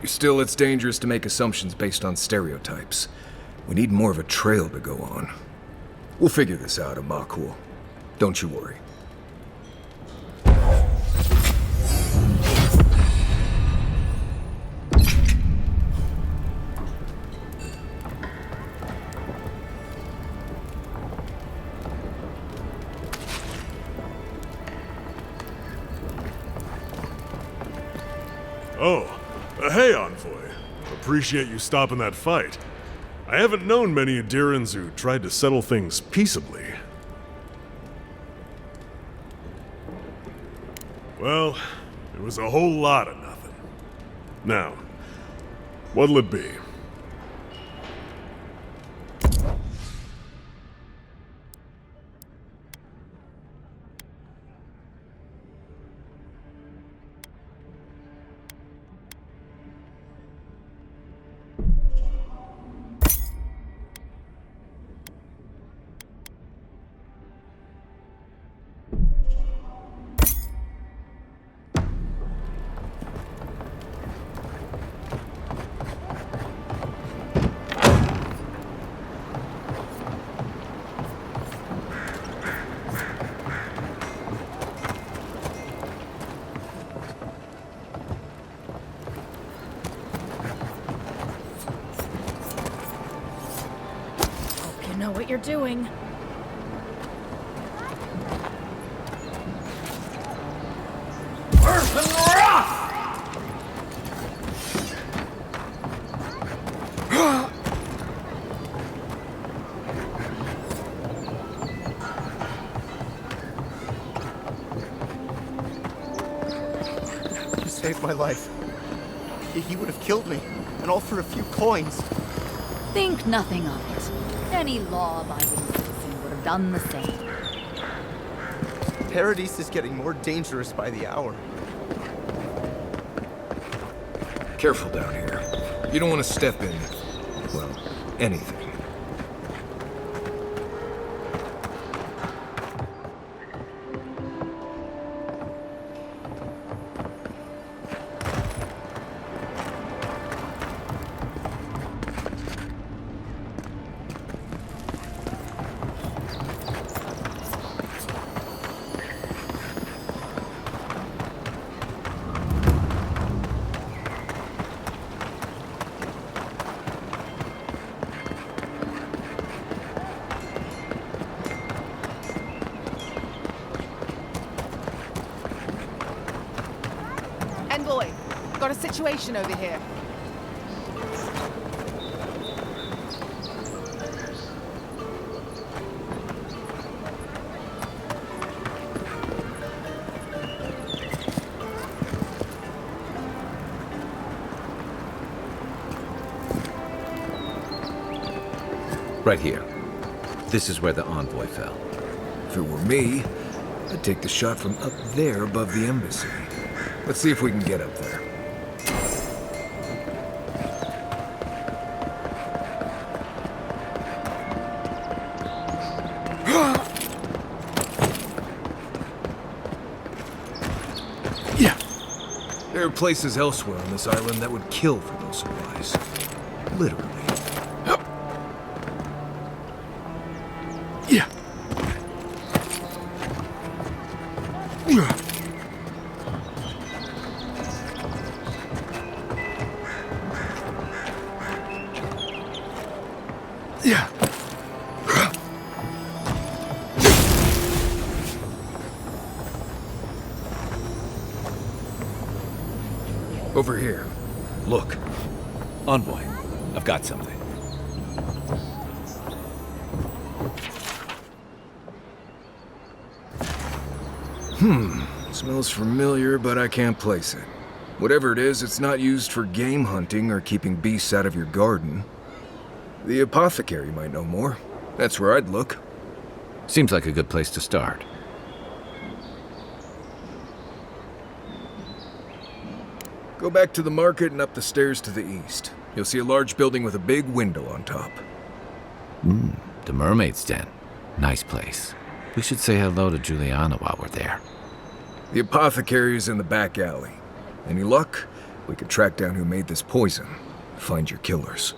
Still, it's dangerous to make assumptions based on stereotypes. We need more of a trail to go on. We'll figure this out, Amakul. Don't you worry. Oh, hey, Envoy. Appreciate you stopping that fight. I haven't known many Adirans who tried to settle things peaceably. Well, it was a whole lot of nothing. Now, what'll it be? Know what you're doing. Earth and rock! You saved my life. He would have killed me, and all for a few coins. Think nothing of it. Any law-abiding citizen would have done the same. Paradise is getting more dangerous by the hour. Careful down here. You don't want to step in, well, anything. Envoy, got a situation over here. Right here. This is where the envoy fell. If it were me, I'd take the shot from up there above the embassy. Let's see if we can get up there. Yeah. There are places elsewhere on this island that would kill for those supplies. Literally. Yeah. Yeah. Over here. Look. Envoy, I've got something. Smells familiar, but I can't place it. Whatever it is, it's not used for game hunting or keeping beasts out of your garden. The apothecary might know more. That's where I'd look. Seems like a good place to start. Go back to the market and up the stairs to the east. You'll see a large building with a big window on top. The Mermaid's Den. Nice place. We should say hello to Juliana while we're there. The apothecary is in the back alley. Any luck? We could track down who made this poison, find your killers.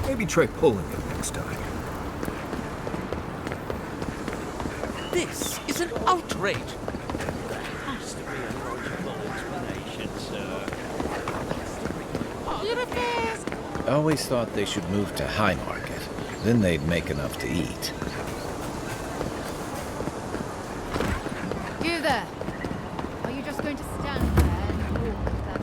Maybe try pulling it next time. This is an outrage. There has to be a logical explanation, sir. I always thought they should move to High Market. Then they'd make enough to eat. You there. Are you just going to stand there and walk with that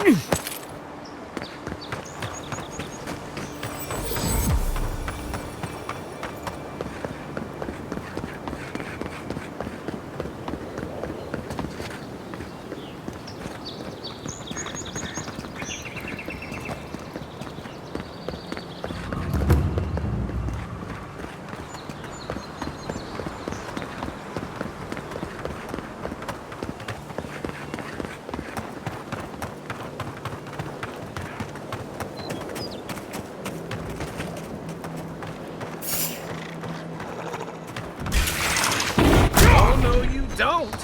Oh, no, you don't!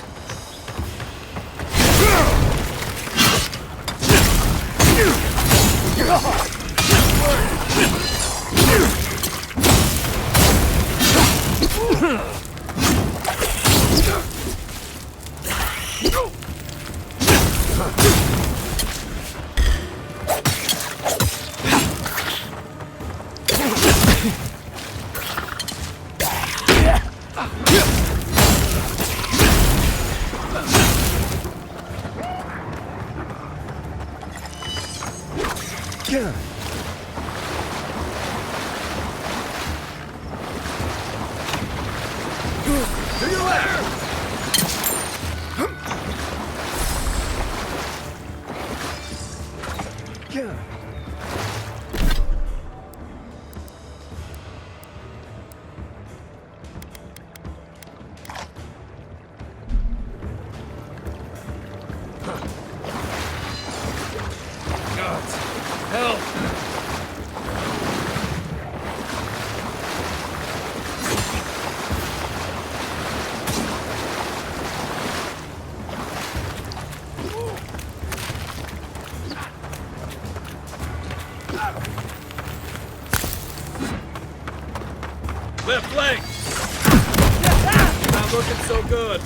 Help! Left leg! Not looking so good.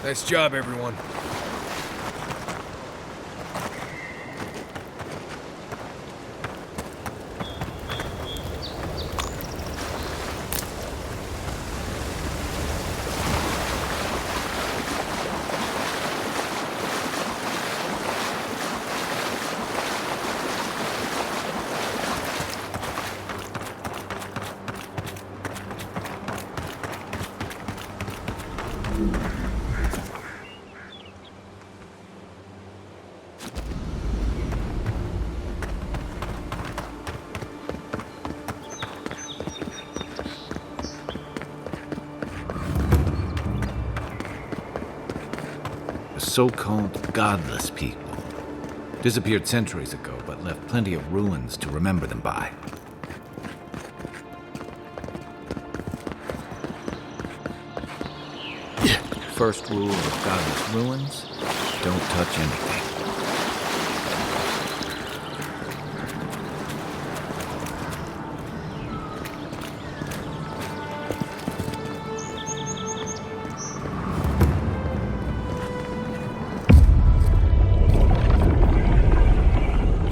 Nice job, everyone. So-called godless people. Disappeared centuries ago, but left plenty of ruins to remember them by. First rule of godless ruins, don't touch anything.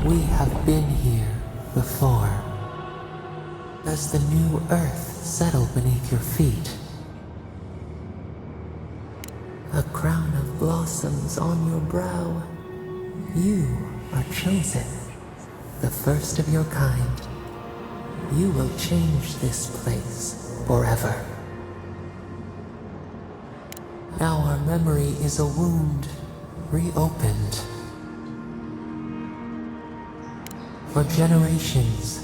We have been here before. Does the new earth settle beneath your feet? A crown of blossoms on your brow. You are chosen, the first of your kind. You will change this place forever. Now our memory is a wound, reopened. For generations,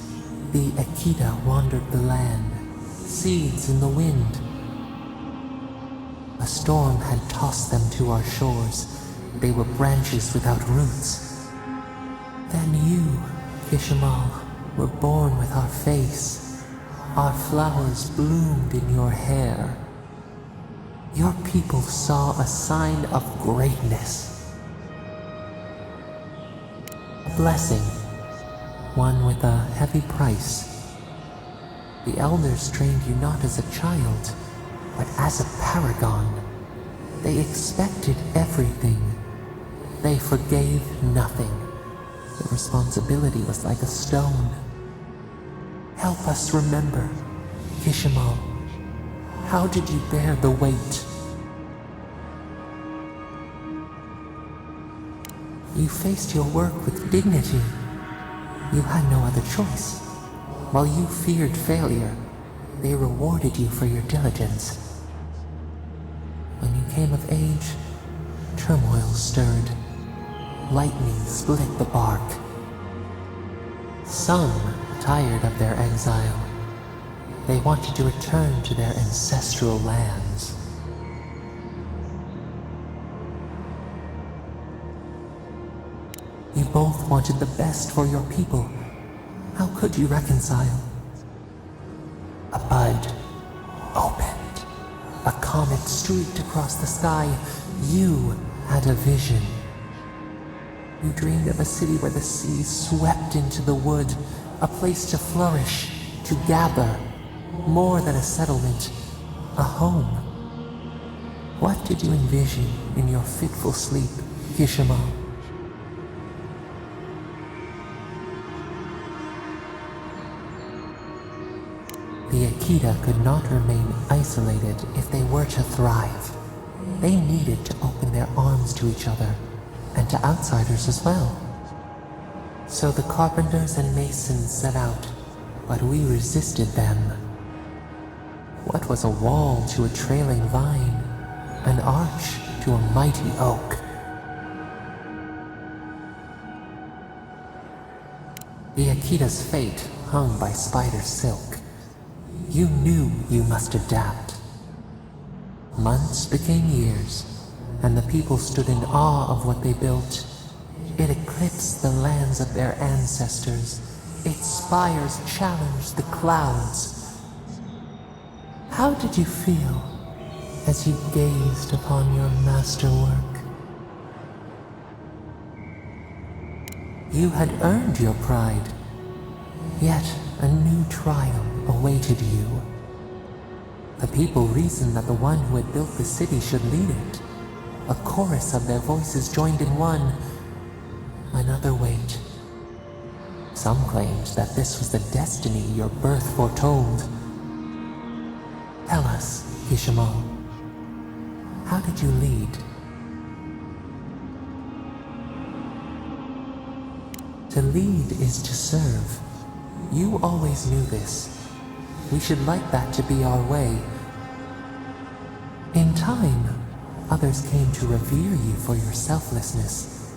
the Akita wandered the land, seeds in the wind. A storm had tossed them to our shores. They were branches without roots. Then you, Kishimal, were born with our face. Our flowers bloomed in your hair. Your people saw a sign of greatness. A blessing, one with a heavy price. The elders trained you not as a child, but as a paragon. They expected everything. They forgave nothing. The responsibility was like a stone. Help us remember, Kishimal. How did you bear the weight? You faced your work with dignity. You had no other choice. While you feared failure, they rewarded you for your diligence. When you came of age, turmoil stirred. Lightning split the bark. Some tired of their exile. They wanted to return to their ancestral lands. You both wanted the best for your people. How could you reconcile? A bud opened. A comet streaked across the sky. You had a vision. You dreamed of a city where the sea swept into the wood, a place to flourish, to gather, more than a settlement, a home. What did you envision in your fitful sleep, Kishimal? The Akita could not remain isolated if they were to thrive. They needed to open their arms to each other, and to outsiders as well. So the carpenters and masons set out, but we resisted them. What was a wall to a trailing vine, an arch to a mighty oak? The Akita's fate hung by spider silk. You knew you must adapt. Months became years, and the people stood in awe of what they built. It eclipsed the lands of their ancestors. Its spires challenged the clouds. How did you feel as you gazed upon your masterwork? You had earned your pride, yet a new trial awaited you. The people reasoned that the one who had built the city should lead it. A chorus of their voices joined in one. Another wait. Some claimed that this was the destiny your birth foretold. Tell us, Kishimal, how did you lead? To lead is to serve. You always knew this. We should like that to be our way. In time, others came to revere you for your selflessness.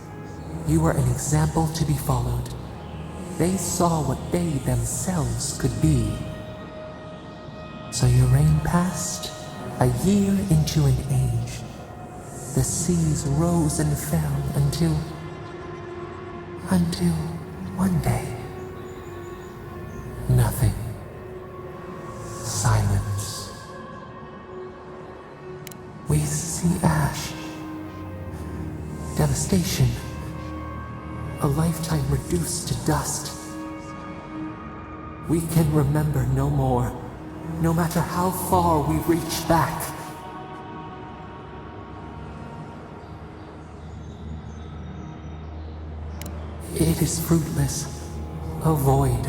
You were an example to be followed. They saw what they themselves could be. So your reign passed, a year into an age. The seas rose and fell until one day, nothing. Silence. We see ash. Devastation. A lifetime reduced to dust. We can remember no more, no matter how far we reach back. It is fruitless. A void.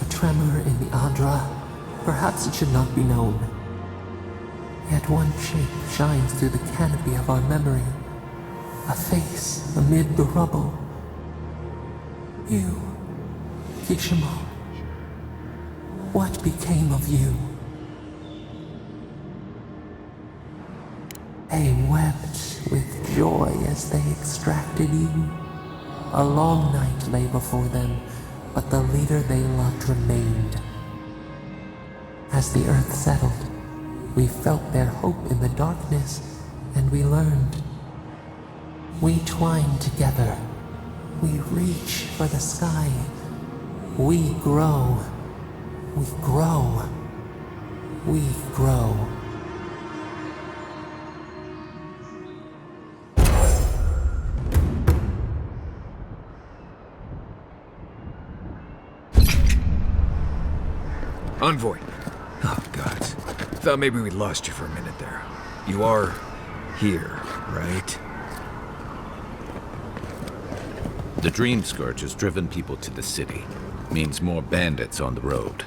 A tremor in the Adra. Perhaps it should not be known. Yet one shape shines through the canopy of our memory. A face amid the rubble. You, Kishimal. What became of you? They wept with joy as they extracted you. A long night lay before them, but the leader they loved remained. As the earth settled, we felt their hope in the darkness, and we learned. We twine together. We reach for the sky. We grow. We grow. We grow. Envoy. Oh, God. Thought maybe we lost you for a minute there. You are here, right? The Dream Scourge has driven people to the city. Means more bandits on the road.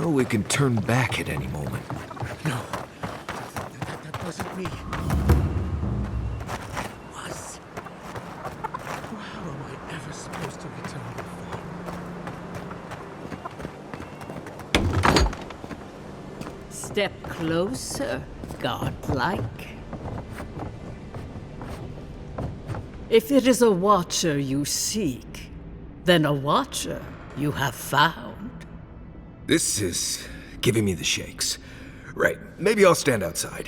We can turn back at any moment. No. That wasn't me. Was. How am I ever supposed to return before? Step closer, godlike. If it is a watcher you seek, then a watcher you have found. This is giving me the shakes. Right, maybe I'll stand outside.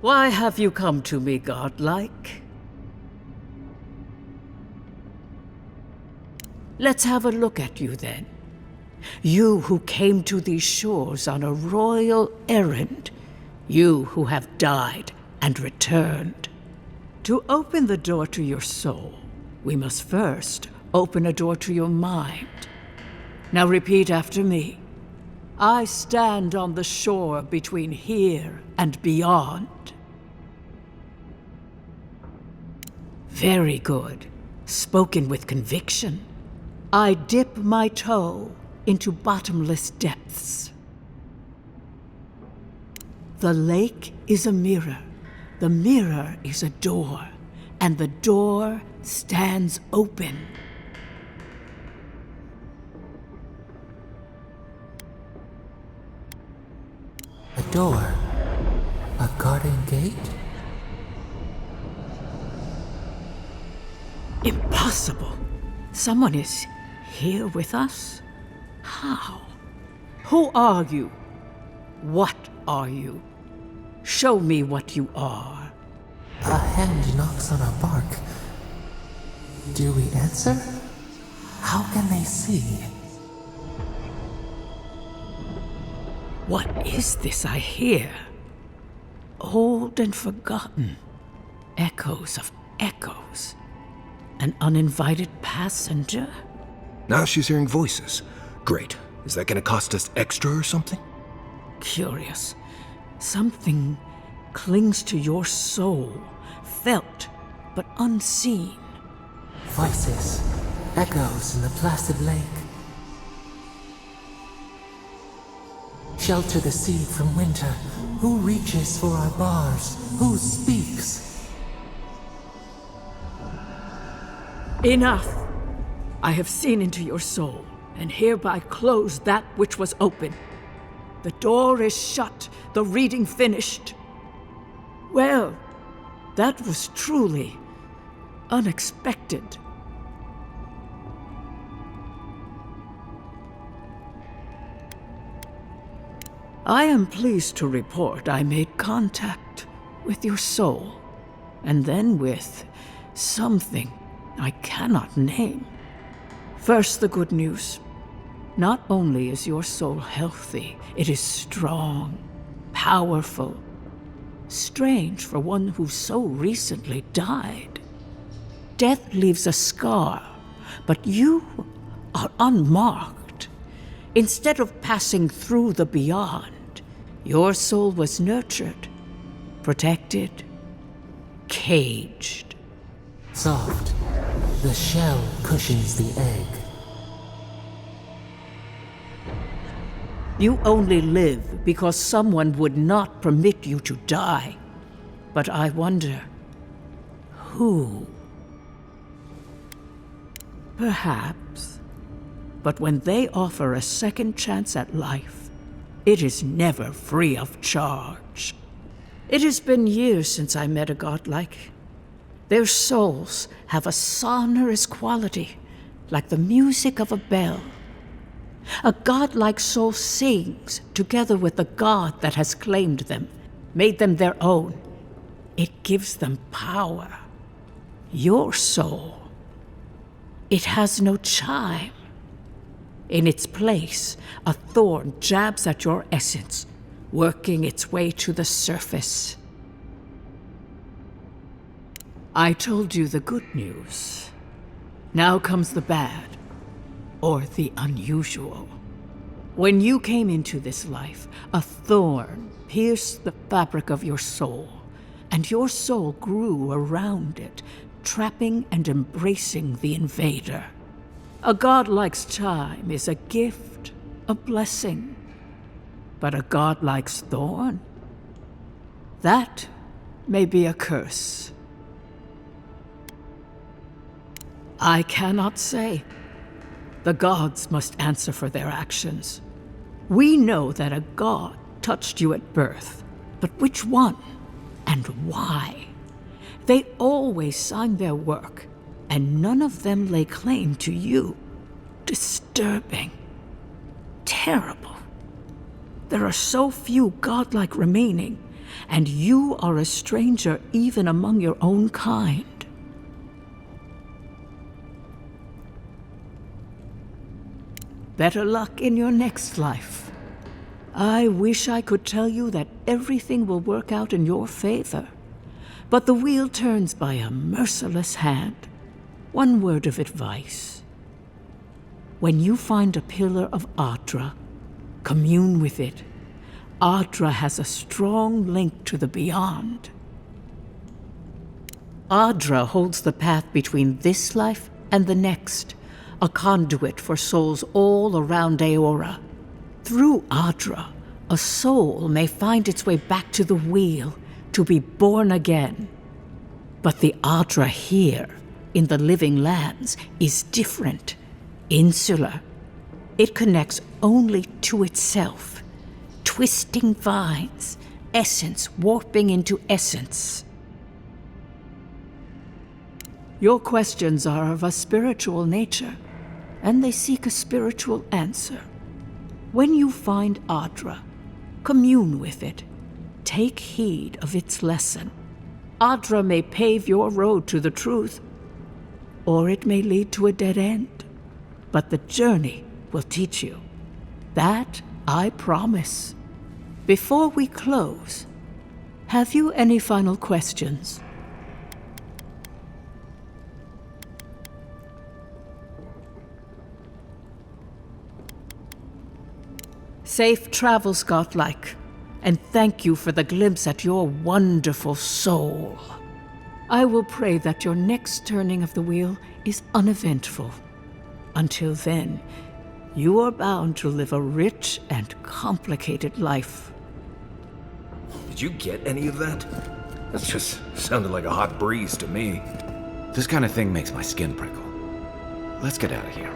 Why have you come to me, godlike? Let's have a look at you then. You who came to these shores on a royal errand. You who have died and returned. To open the door to your soul, we must first open a door to your mind. Now repeat after me. I stand on the shore between here and beyond. Very good. Spoken with conviction. I dip my toe into bottomless depths. The lake is a mirror. The mirror is a door, and the door stands open. A door? A garden gate? Impossible. Someone is here with us? How? Who are you? What are you? Show me what you are. A hand knocks on our bark. Do we answer? How can they see? What is this I hear? Old and forgotten. Echoes of echoes. An uninvited passenger? Now she's hearing voices. Great. Is that gonna cost us extra or something? Curious. Something clings to your soul, felt but unseen. Voices, echoes in the placid lake. Shelter the sea from winter. Who reaches for our bars? Who speaks? Enough! I have seen into your soul, and hereby close that which was open. The door is shut, the reading finished. Well, that was truly unexpected. I am pleased to report I made contact with your soul, and then with something I cannot name. First, the good news. Not only is your soul healthy, it is strong, powerful. Strange for one who so recently died. Death leaves a scar, but you are unmarked. Instead of passing through the beyond, your soul was nurtured, protected, caged. Soft. The shell cushions the egg. You only live because someone would not permit you to die. But I wonder, who? Perhaps. But when they offer a second chance at life, it is never free of charge. It has been years since I met a godlike. Their souls have a sonorous quality, like the music of a bell. A godlike soul sings together with the god that has claimed them, made them their own. It gives them power. Your soul, it has no chime. In its place, a thorn jabs at your essence, working its way to the surface. I told you the good news. Now comes the bad, or the unusual. When you came into this life, a thorn pierced the fabric of your soul, and your soul grew around it, trapping and embracing the invader. A godlike's chime is a gift, a blessing. But a godlike's thorn? That may be a curse. I cannot say. The gods must answer for their actions. We know that a god touched you at birth, but which one and why? They always sign their work, and none of them lay claim to you. Disturbing. Terrible. There are so few godlike remaining, and you are a stranger even among your own kind. Better luck in your next life. I wish I could tell you that everything will work out in your favor, but the wheel turns by a merciless hand. One word of advice. When you find a pillar of Adra, commune with it. Adra has a strong link to the beyond. Adra holds the path between this life and the next, a conduit for souls all around Eora. Through Adra, a soul may find its way back to the wheel to be born again. But the Adra here, in the living lands, is different, insular. It connects only to itself, twisting vines, essence warping into essence. Your questions are of a spiritual nature, and they seek a spiritual answer. When you find Adra, commune with it. Take heed of its lesson. Adra may pave your road to the truth, or it may lead to a dead end. But the journey will teach you. That I promise. Before we close, have you any final questions? Safe travels, godlike, and thank you for the glimpse at your wonderful soul. I will pray that your next turning of the wheel is uneventful. Until then, you are bound to live a rich and complicated life. Did you get any of that? That just sounded like a hot breeze to me. This kind of thing makes my skin prickle. Let's get out of here.